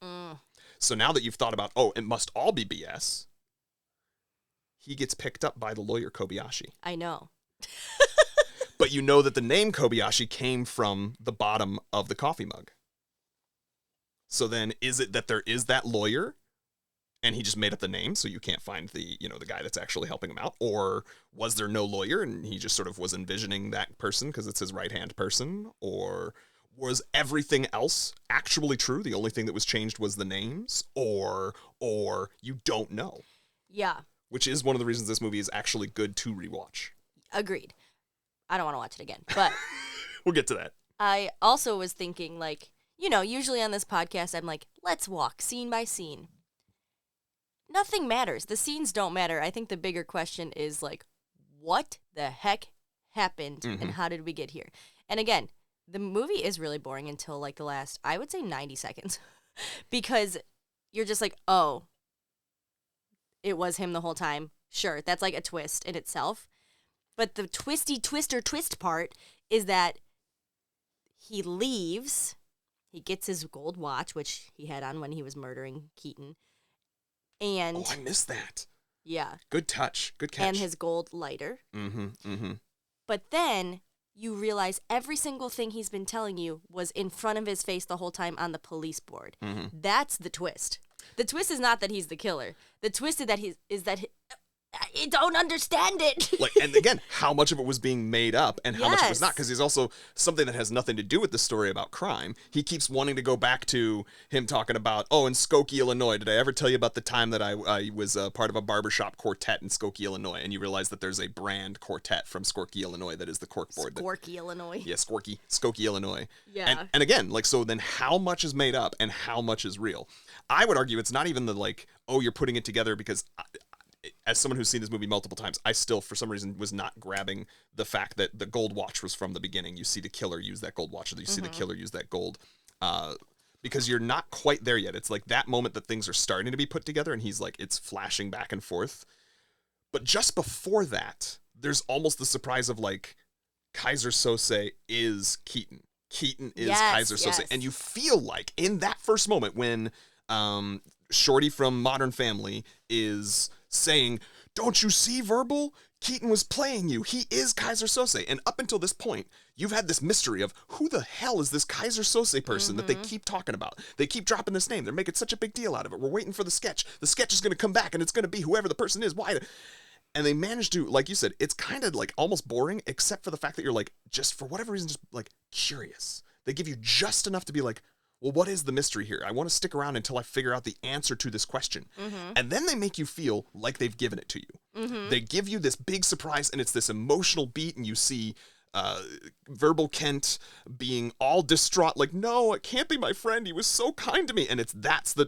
So now that you've thought about, oh, it must all be BS, he gets picked up by the lawyer Kobayashi. I know. But you know that the name Kobayashi came from the bottom of the coffee mug. So then is it that there is that lawyer and he just made up the name so you can't find the, you know, the guy that's actually helping him out? Or was there no lawyer and he just sort of was envisioning that person because it's his right-hand person? Or was everything else actually true? The only thing that was changed was the names? Or you don't know. Yeah. Which is one of the reasons this movie is actually good to rewatch. Agreed. I don't want to watch it again. But We'll get to that. I also was thinking, like, usually on this podcast, I'm like, let's walk scene by scene. Nothing matters. The scenes don't matter. I think the bigger question is, like, what the heck happened and how did we get here? And again, the movie is really boring until, like, the last, I would say 90 seconds. Because you're just like, oh, it was him the whole time. Sure, that's like a twist in itself. But the twist part is that he leaves, he gets his gold watch, which he had on when he was murdering Keaton. And Oh, I missed that. yeah. Good touch. Good catch. And his gold lighter. Mm-hmm. But then you realize every single thing he's been telling you was in front of his face the whole time on the police board. That's the twist. The twist is not that he's the killer. The twist is that I don't understand it. Like, and again, how much of it was being made up and how much it was not, because he's also something that has nothing to do with the story about crime. He keeps wanting to go back to him talking about, in Skokie, Illinois, did I ever tell you about the time that I was part of a barbershop quartet in Skokie, Illinois? And you realize that there's a brand quartet from Skokie, Illinois that is the corkboard. Skokie, Illinois. Yeah, Skokie, Illinois. Yeah. And again, like, so then how much is made up and how much is real? I would argue it's not even the, like, you're putting it together, because as someone who's seen this movie multiple times, I still, for some reason, was not grabbing the fact that the gold watch was from the beginning. You see the killer use that gold watch, or you see the killer use that gold, because you're not quite there yet. It's like that moment that things are starting to be put together, and he's like, it's flashing back and forth. But just before that, there's almost the surprise of, like, Kaiser Sose is Keaton. Keaton is Kaiser Sose. And you feel like, in that first moment, when Shorty from Modern Family is saying, don't you see, Verbal? Keaton was playing you. He is Kaiser Sose. And up until this point, you've had this mystery of who the hell is this Kaiser Sose person that they keep talking about. They keep dropping this name. They're making such a big deal out of it. We're waiting for the sketch. The sketch is going to come back, and it's going to be whoever the person is. Why? And they managed to, like you said, it's kind of like almost boring, except for the fact that you're like, just for whatever reason, just like curious. They give you just enough to be like, well, what is the mystery here? I want to stick around until I figure out the answer to this question. And then they make you feel like they've given it to you. They give you this big surprise, and it's this emotional beat, and you see Verbal Kent being all distraught, like, no, it can't be my friend. He was so kind to me. And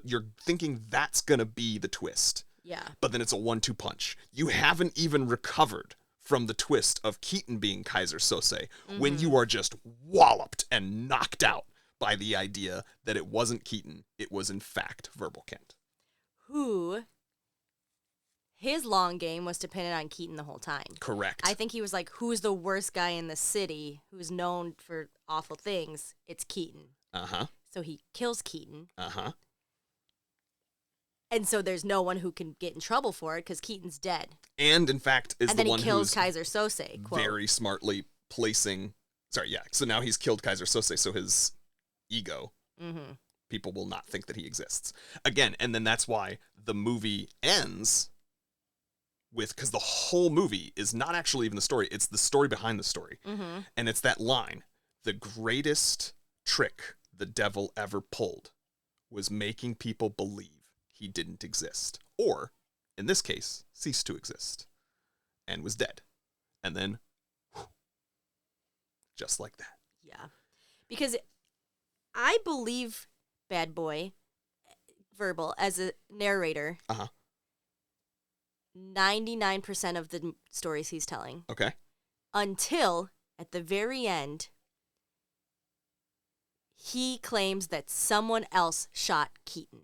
you're thinking that's going to be the twist. Yeah. But then it's a 1-2 punch. You haven't even recovered from the twist of Keaton being Kaiser Sose when you are just walloped and knocked out by the idea that it wasn't Keaton, it was in fact Verbal Kent. Who, his long game was dependent on Keaton the whole time. Correct. I think he was like, who's the worst guy in the city who's known for awful things? It's Keaton. So he kills Keaton. And so there's no one who can get in trouble for it because Keaton's dead. And in fact is and the then one he kills who's Kaiser Sose. Quote. very smartly placing. Sorry, yeah. So now he's killed Kaiser Sose, so his ego, people will not think that he exists again. And then that's why the movie ends with, because the whole movie is not actually even the story, it's the story behind the story. And it's that line, the greatest trick the devil ever pulled was making people believe he didn't exist, or in this case ceased to exist and was dead. And then just like that. Yeah, because I believe Bad Boy Verbal as a narrator 99% of the stories he's telling. Okay. Until at the very end, he claims that someone else shot Keaton.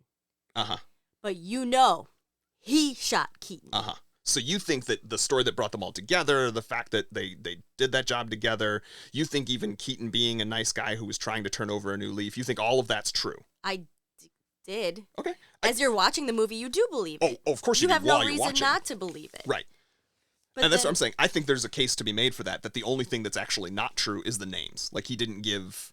But he shot Keaton. So you think that the story that brought them all together, the fact that they did that job together, you think even Keaton being a nice guy who was trying to turn over a new leaf, you think all of that's true? I did. Okay. As you're watching the movie, you do believe it. Oh, of course you do. You have no reason not to believe it. Right. But and that's what I'm saying. I think there's a case to be made for that the only thing that's actually not true is the names. Like, he didn't give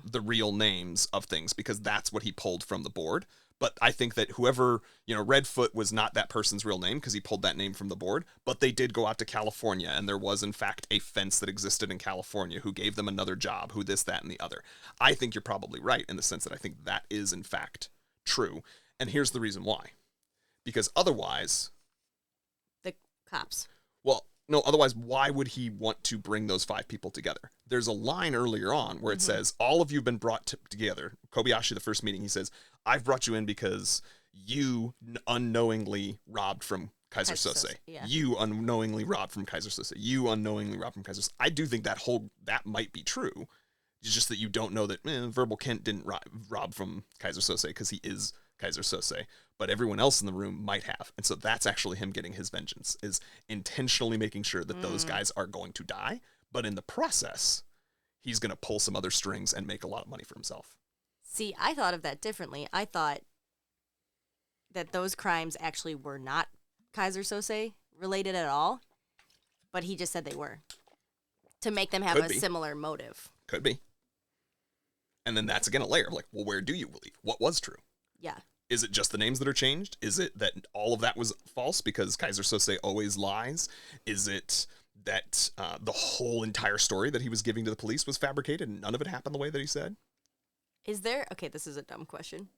the real names of things because that's what he pulled from the board. But I think that whoever, Redfoot was not that person's real name because he pulled that name from the board. But they did go out to California, and there was, in fact, a fence that existed in California who gave them another job, who this, that, and the other. I think you're probably right in the sense that I think that is, in fact, true. And here's the reason why. Because otherwise... The cops. Well, No, otherwise, why would he want to bring those 5 people together? There's a line earlier on where it says, all of you have been brought together. Kobayashi, the first meeting, he says, I've brought you in because you unknowingly robbed from Kaiser Sose. Yeah. You unknowingly robbed from Kaiser Sose. You unknowingly robbed from Kaiser Sose. I do think that might be true. It's just that you don't know that Verbal Kent didn't rob from Kaiser Sose because he is Kaiser Sose, but everyone else in the room might have. And so that's actually him getting his vengeance, is intentionally making sure that those guys are going to die, but in the process, he's going to pull some other strings and make a lot of money for himself. See, I thought of that differently. I thought that those crimes actually were not Kaiser Sose related at all, but he just said they were, to make them have Could a be. similar motive. Could be. And then that's again a layer of like, well, where do you believe? What was true? Yeah. Is it just the names that are changed? Is it that all of that was false because Kaiser Sose always lies? Is it that the whole entire story that he was giving to the police was fabricated and none of it happened the way that he said? Is there... Okay, this is a dumb question.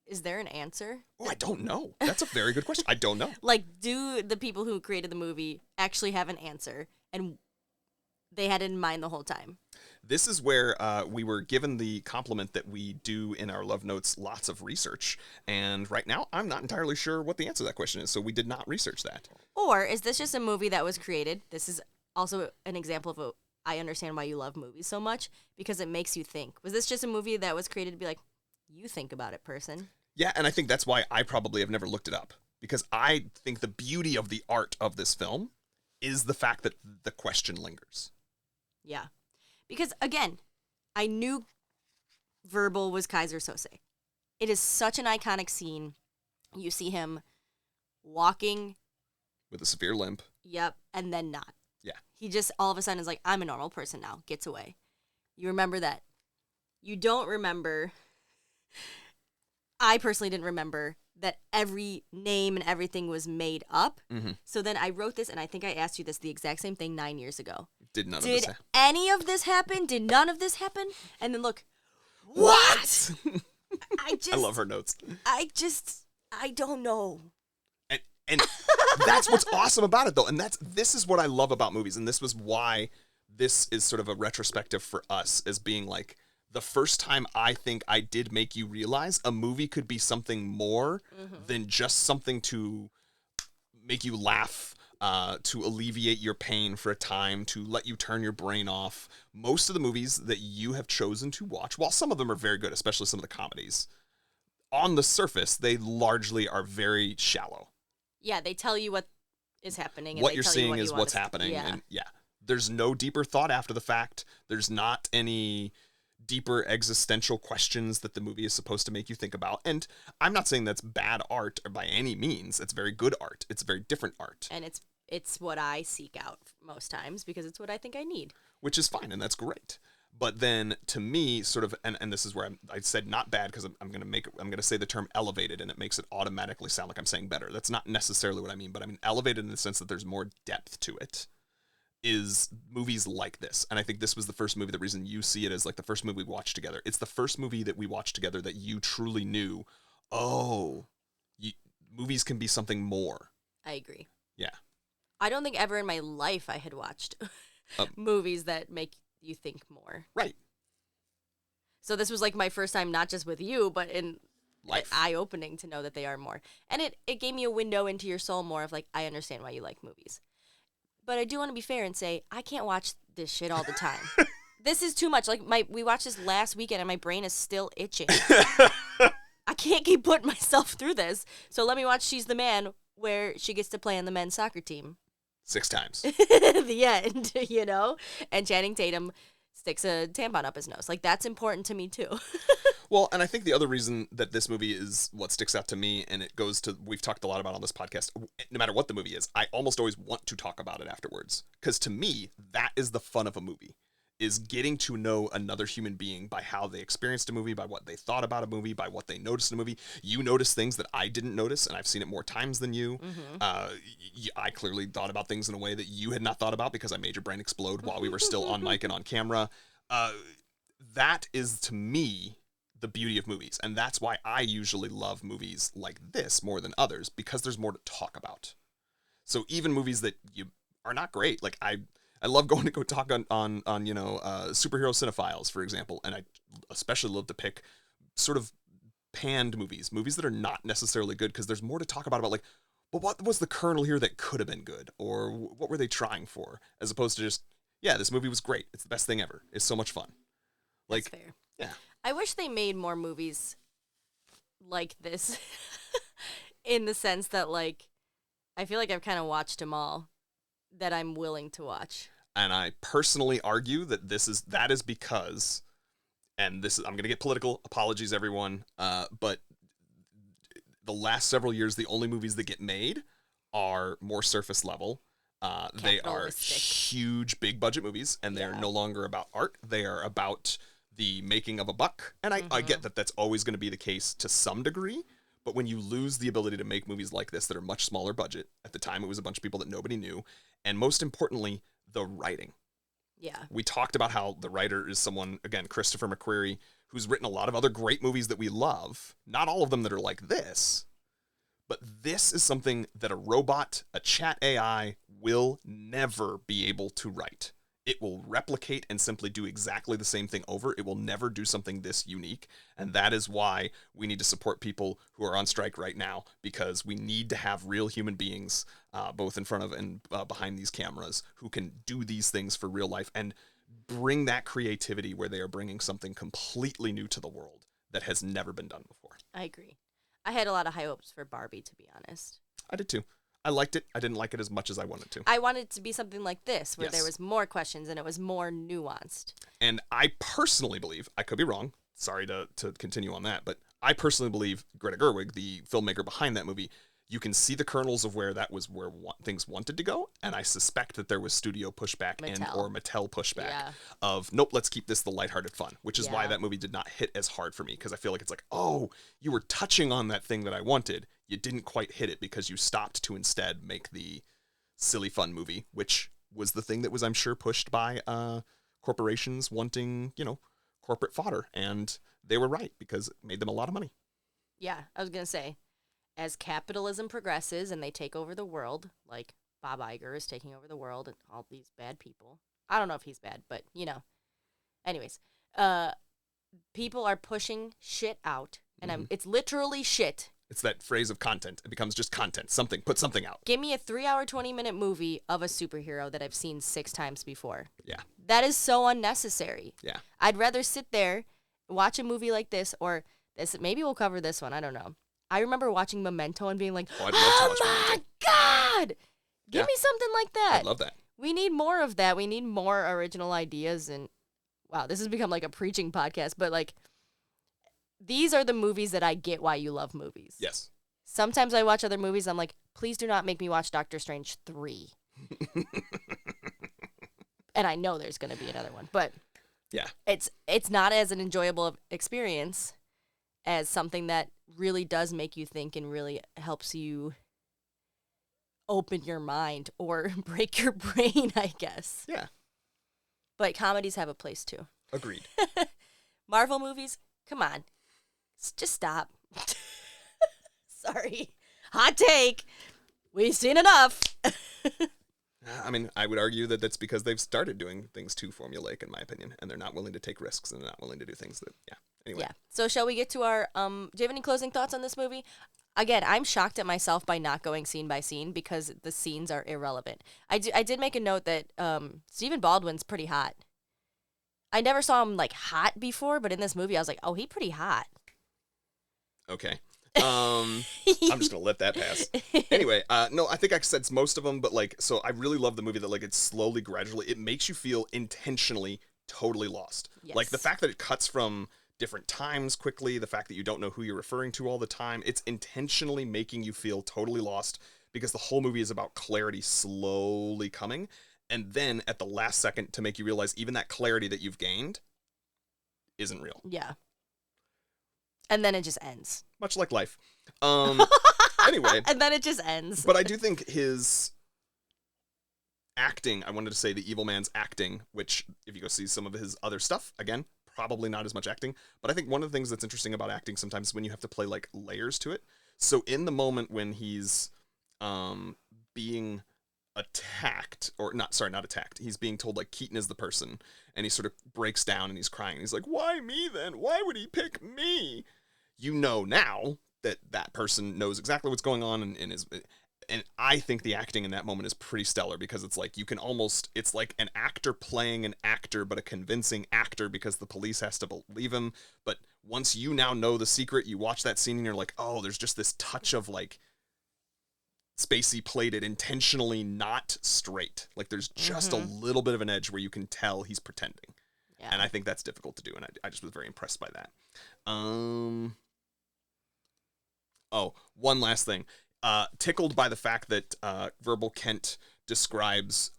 Is there an answer? Oh, I don't know. That's a very good question. I don't know. Like, do the people who created the movie actually have an answer? And they had it in mind the whole time? This is where we were given the compliment that we do in our Love Notes lots of research. And right now, I'm not entirely sure what the answer to that question is, so we did not research that. Or is this just a movie that was created? This is also an example of I understand why you love movies so much, because it makes you think. Was this just a movie that was created to be like, you think about it, person? Yeah, and I think that's why I probably have never looked it up. Because I think the beauty of the art of this film is the fact that the question lingers. Yeah. Because, again, I knew Verbal was Kaiser Sose. It is such an iconic scene. You see him walking. With a severe limp. Yep, and then not. Yeah. He just all of a sudden is like, I'm a normal person now. Gets away. You remember that. You don't remember. I personally didn't remember that every name and everything was made up. Mm-hmm. So then I wrote this, and I think I asked you this, the exact same thing 9 years ago. Did none of this Did happen? any of this happen? Did none of this happen? And then look, what? I love her notes. I don't know. And that's what's awesome about it, though. And this is what I love about movies. And this was why this is sort of a retrospective for us, as being like the first time I think I did make you realize a movie could be something more than just something to make you laugh, to alleviate your pain for a time, to let you turn your brain off. Most of the movies that you have chosen to watch, while some of them are very good, especially some of the comedies, on the surface, they largely are very shallow. Yeah, they tell you what is happening. And What they you're tell seeing you what is you what's wanna happening. Yeah. And there's no deeper thought after the fact. There's not any deeper existential questions that the movie is supposed to make you think about. And I'm not saying that's bad art by any means. It's very good art. It's very different art. And it's what I seek out most times because it's what I think I need. Which is fine, and that's great. But then, to me, sort of, and this is where I said not bad because I'm gonna say the term elevated, and it makes it automatically sound like I'm saying better. That's not necessarily what I mean, but I mean elevated in the sense that there's more depth to it. Is movies like this, and I think this was the first movie. The reason you see it as like the first movie we watched together. It's the first movie that we watched together that you truly knew. Oh, movies can be something more. I agree. Yeah. I don't think ever in my life I had watched movies that make you think more. Right. So this was like my first time, not just with you, but in Life. eye-opening to know that they are more. And it gave me a window into your soul more of like, I understand why you like movies. But I do want to be fair and say, I can't watch this shit all the time. This is too much. Like we watched this last weekend and my brain is still itching. I can't keep putting myself through this. So let me watch She's the Man, where she gets to play on the men's soccer team. 6 times. The end, you know? And Channing Tatum sticks a tampon up his nose. Like, that's important to me, too. Well, and I think the other reason that this movie is what sticks out to me, and it goes to, we've talked a lot about on this podcast, no matter what the movie is, I almost always want to talk about it afterwards. Because to me, that is the fun of a movie, is getting to know another human being by how they experienced a movie, by what they thought about a movie, by what they noticed in a movie. You notice things that I didn't notice, and I've seen it more times than you. I clearly thought about things in a way that you had not thought about because I made your brain explode while we were still on mic and on camera. That is, to me, the beauty of movies. And that's why I usually love movies like this more than others, because there's more to talk about. So even movies that are not great. Like I love going to go talk on superhero cinephiles, for example, and I especially love to pick sort of panned movies that are not necessarily good because there's more to talk about like, but what was the kernel here that could have been good, or what were they trying for, as opposed to just, yeah, this movie was great, it's the best thing ever, it's so much fun. Like, that's fair. yeah. I wish they made more movies like this in the sense that, like, I feel like I've kind of watched them all that I'm willing to watch. And I personally argue that that is because, and this is, I'm going to get political, apologies everyone, but the last several years, the only movies that get made are more surface level. They are huge, big budget movies, and they're no longer about art. They are about the making of a buck. And I get that that's always going to be the case to some degree. But when you lose the ability to make movies like this that are much smaller budget, at the time it was a bunch of people that nobody knew, and most importantly, the writing. Yeah. We talked about how the writer is someone, again, Christopher McQuarrie, who's written a lot of other great movies that we love. Not all of them that are like this, but this is something that a robot, a chat AI, will never be able to write. It will replicate and simply do exactly the same thing over. It will never do something this unique. And that is why we need to support people who are on strike right now, because we need to have real human beings, both in front of and behind these cameras, who can do these things for real life and bring that creativity where they are bringing something completely new to the world that has never been done before. I agree. I had a lot of high hopes for Barbie, to be honest. I did too. I liked it. I didn't like it as much as I wanted to. I wanted it to be something like this, where Yes. there was more questions and it was more nuanced. And I personally believe, I could be wrong, sorry to continue on that, but I personally believe Greta Gerwig, the filmmaker behind that movie, you can see the kernels of where that was where things wanted to go, and I suspect that there was studio pushback or Mattel pushback of, nope, let's keep this the lighthearted fun, which is why that movie did not hit as hard for me, because I feel like it's like, oh, you were touching on that thing that I wanted, you didn't quite hit it because you stopped to instead make the silly fun movie, which was the thing that was, I'm sure, pushed by corporations wanting, corporate fodder, and they were right because it made them a lot of money. Yeah, I was going to say, as capitalism progresses and they take over the world, like Bob Iger is taking over the world and all these bad people. I don't know if he's bad, but, Anyways, people are pushing shit out, and it's literally shit. It's that phrase of content. It becomes just content. Put something out. Give me a 3-hour, 20-minute movie of a superhero that I've seen 6 times before. Yeah. That is so unnecessary. Yeah. I'd rather sit there, watch a movie like this, or this. Maybe we'll cover this one. I don't know. I remember watching Memento and being like, I'd love to watch my Memento. God! Give me something like that. I'd love that. We need more of that. We need more original ideas. And wow, this has become like a preaching podcast, but like, these are the movies that I get why you love movies. Yes. Sometimes I watch other movies, I'm like, please do not make me watch Doctor Strange 3. And I know there's going to be another one, but yeah, it's not as an enjoyable experience as something that really does make you think and really helps you open your mind or break your brain, I guess. Yeah. But comedies have a place too. Agreed. Marvel movies, come on. Just stop. Sorry. Hot take. We've seen enough. I mean, I would argue that that's because they've started doing things too formulaic, in my opinion, and they're not willing to take risks and they're not willing to do things that, Anyway. Yeah. So shall we get to our, do you have any closing thoughts on this movie? Again, I'm shocked at myself by not going scene by scene because the scenes are irrelevant. I did make a note that Stephen Baldwin's pretty hot. I never saw him, like, hot before, but in this movie I was like, oh, he pretty hot. Okay. I'm just gonna let that pass. Anyway, no, I think I said most of them, but like, so I really love the movie that like it's slowly, gradually, it makes you feel intentionally totally lost. Yes. Like the fact that it cuts from different times quickly, the fact that you don't know who you're referring to all the time, it's intentionally making you feel totally lost because the whole movie is about clarity slowly coming, and then at the last second to make you realize even that clarity that you've gained isn't real. Yeah. And then it just ends. Much like life. Anyway. And then it just ends. But I do think his acting, I wanted to say the evil man's acting, which if you go see some of his other stuff, again, probably not as much acting. But I think one of the things that's interesting about acting sometimes is when you have to play like layers to it. So in the moment when he's being attacked, or not attacked. He's being told like Keaton is the person, and he sort of breaks down and he's crying. He's like, "Why me then? Why would he pick me?" You know now that that person knows exactly what's going on and is. And I think the acting in that moment is pretty stellar because it's like you can almost, it's like an actor playing an actor, but a convincing actor because the police has to believe him. But once you now know the secret, you watch that scene and you're like, oh, there's just this touch of like Spacey played it intentionally not straight. Like there's just a little bit of an edge where you can tell he's pretending. Yeah. And I think that's difficult to do. And I just was very impressed by that. Oh, one last thing. Tickled by the fact that Verbal Kent describes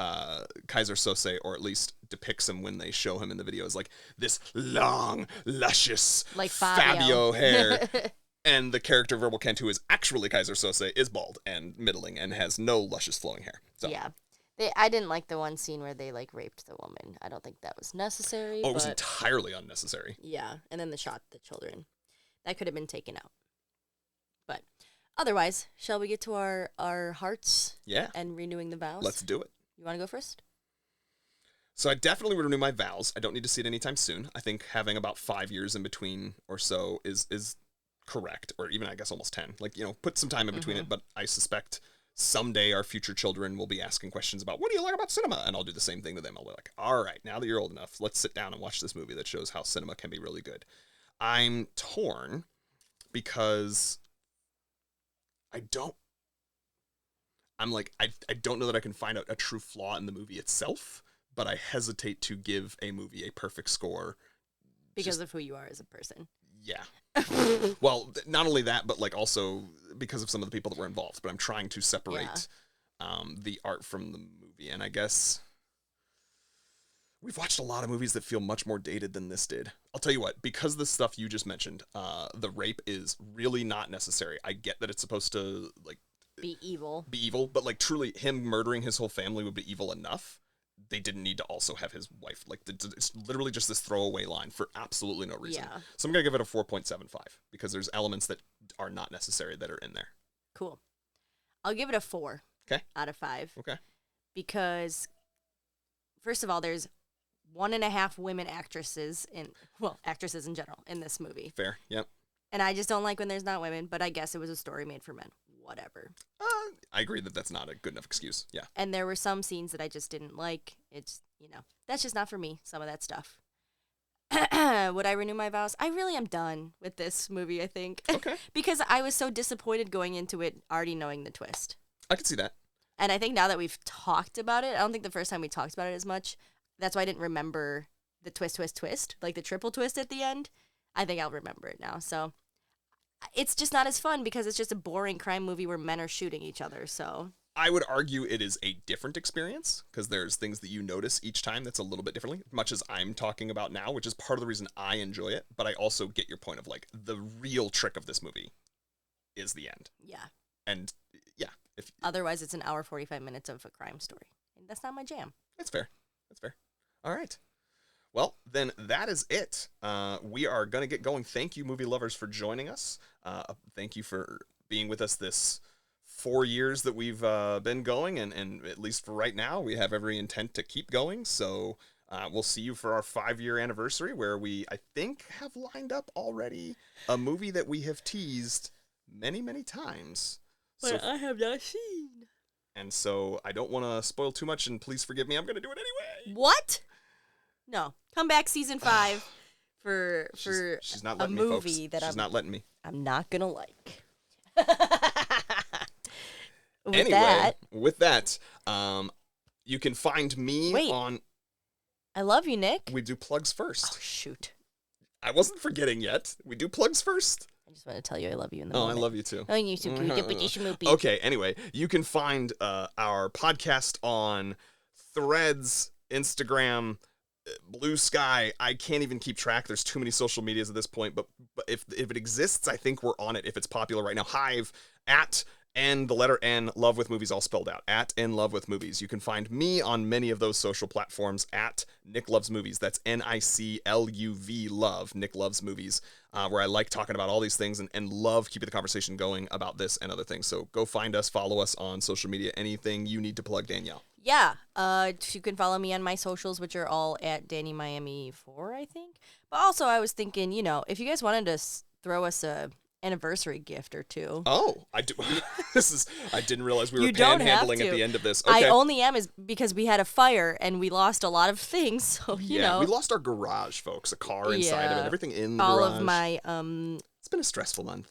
Kaiser Sose, or at least depicts him when they show him in the video, as like this long, luscious like Fabio hair. And the character Verbal Kent, who is actually Kaiser Sose, is bald and middling and has no luscious flowing hair. So. Yeah. I didn't like the one scene where they like raped the woman. I don't think that was necessary. Oh, it was entirely unnecessary. Yeah, and then the shot the children. That could have been taken out. But otherwise, shall we get to our hearts? Yeah. And renewing the vows? Let's do it. You want to go first? So I definitely would renew my vows. I don't need to see it anytime soon. I think having about 5 years in between or so is correct, or even I guess almost 10. Like, put some time in between it, but I suspect someday our future children will be asking questions about, what do you like about cinema? And I'll do the same thing to them. I'll be like, all right, now that you're old enough, let's sit down and watch this movie that shows how cinema can be really good. I'm torn because I don't know that I can find out a true flaw in the movie itself, but I hesitate to give a movie a perfect score. Because of who you are as a person. Yeah. Well, not only that, but like also because of some of the people that were involved. But I'm trying to separate the art from the movie. And I guess we've watched a lot of movies that feel much more dated than this did. I'll tell you what, because the stuff you just mentioned, the rape is really not necessary. I get that it's supposed to like be evil, but like truly him murdering his whole family would be evil enough. They didn't need to also have his wife. Like, it's literally just this throwaway line for absolutely no reason. Yeah. So I'm going to give it a 4.75 because there's elements that are not necessary that are in there. Cool. I'll give it a 4 out of 5. Okay. Because, first of all, there's 1.5 women actresses actresses in general in this movie. Fair, yep. And I just don't like when there's not women, but I guess it was a story made for men. Whatever. I agree that that's not a good enough excuse. Yeah. And there were some scenes that I just didn't like. It's, that's just not for me, some of that stuff. Would I renew my vows? I really am done with this movie, I think. Okay. Because I was so disappointed going into it already knowing the twist. I can see that. And I think now that we've talked about it, I don't think the first time we talked about it as much, that's why I didn't remember the twist, like the triple twist at the end. I think I'll remember it now, so... It's just not as fun because it's just a boring crime movie where men are shooting each other, so... I would argue it is a different experience because there's things that you notice each time that's a little bit differently, much as I'm talking about now, which is part of the reason I enjoy it, but I also get your point of, like, the real trick of this movie is the end. Yeah. And, yeah. Otherwise, it's an hour, 45 minutes of a crime story. And that's not my jam. That's fair. All right. Well, then that is it. We are going to get going. Thank you, movie lovers, for joining us. Thank you for being with us this 4 years that we've been going. And at least for right now, we have every intent to keep going. So we'll see you for our 5-year anniversary, where we, I think, have lined up already a movie that we have teased many, many times. But I have not seen. And so I don't want to spoil too much, and please forgive me. I'm going to do it anyway. What? No, come back season 5 for she's not a letting movie me, that she's not letting me. I'm not gonna like. With that, you can find me on. I love you, Nick. We do plugs first. Oh shoot! I wasn't forgetting yet. We do plugs first. I just want to tell you I love you in the moment. I love you too. Oh, you too. Okay. Anyway, you can find our podcast on Threads, Instagram, Blue Sky. I can't even keep track. There's too many social medias at this point, but if it exists, I think we're on it if it's popular right now. Hive, at And the letter N, Love with Movies, all spelled out, at N Love with Movies. You can find me on many of those social platforms at Nic Loves Movies. That's NICLUV Love, Nic Loves Movies, where I like talking about all these things and love keeping the conversation going about this and other things. So go find us, follow us on social media. Anything you need to plug, Danielle? Yeah, you can follow me on my socials, which are all at DannyMiami4, I think. But also, I was thinking, if you guys wanted to throw us a anniversary gift or two. Oh, I do. I didn't realize we were You don't have panhandling to. at the end of this. Okay. I only am is because we had a fire and we lost a lot of things. So you know, we lost our garage, folks. A car inside of it, everything in the all garage. of my It's been a stressful month.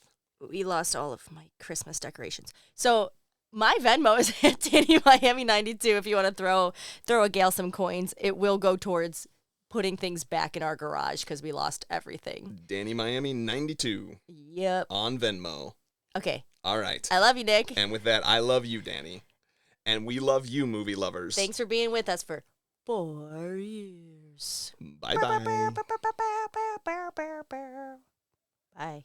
We lost all of my Christmas decorations. So my Venmo is at DannyMiami92. If you want to throw a gal some coins, it will go towards putting things back in our garage because we lost everything. Danny Miami 92. Yep. On Venmo. Okay. All right. I love you, Nick. And with that, I love you, Danny. And we love you, movie lovers. Thanks for being with us for 4 years. Bye-bye. Bye.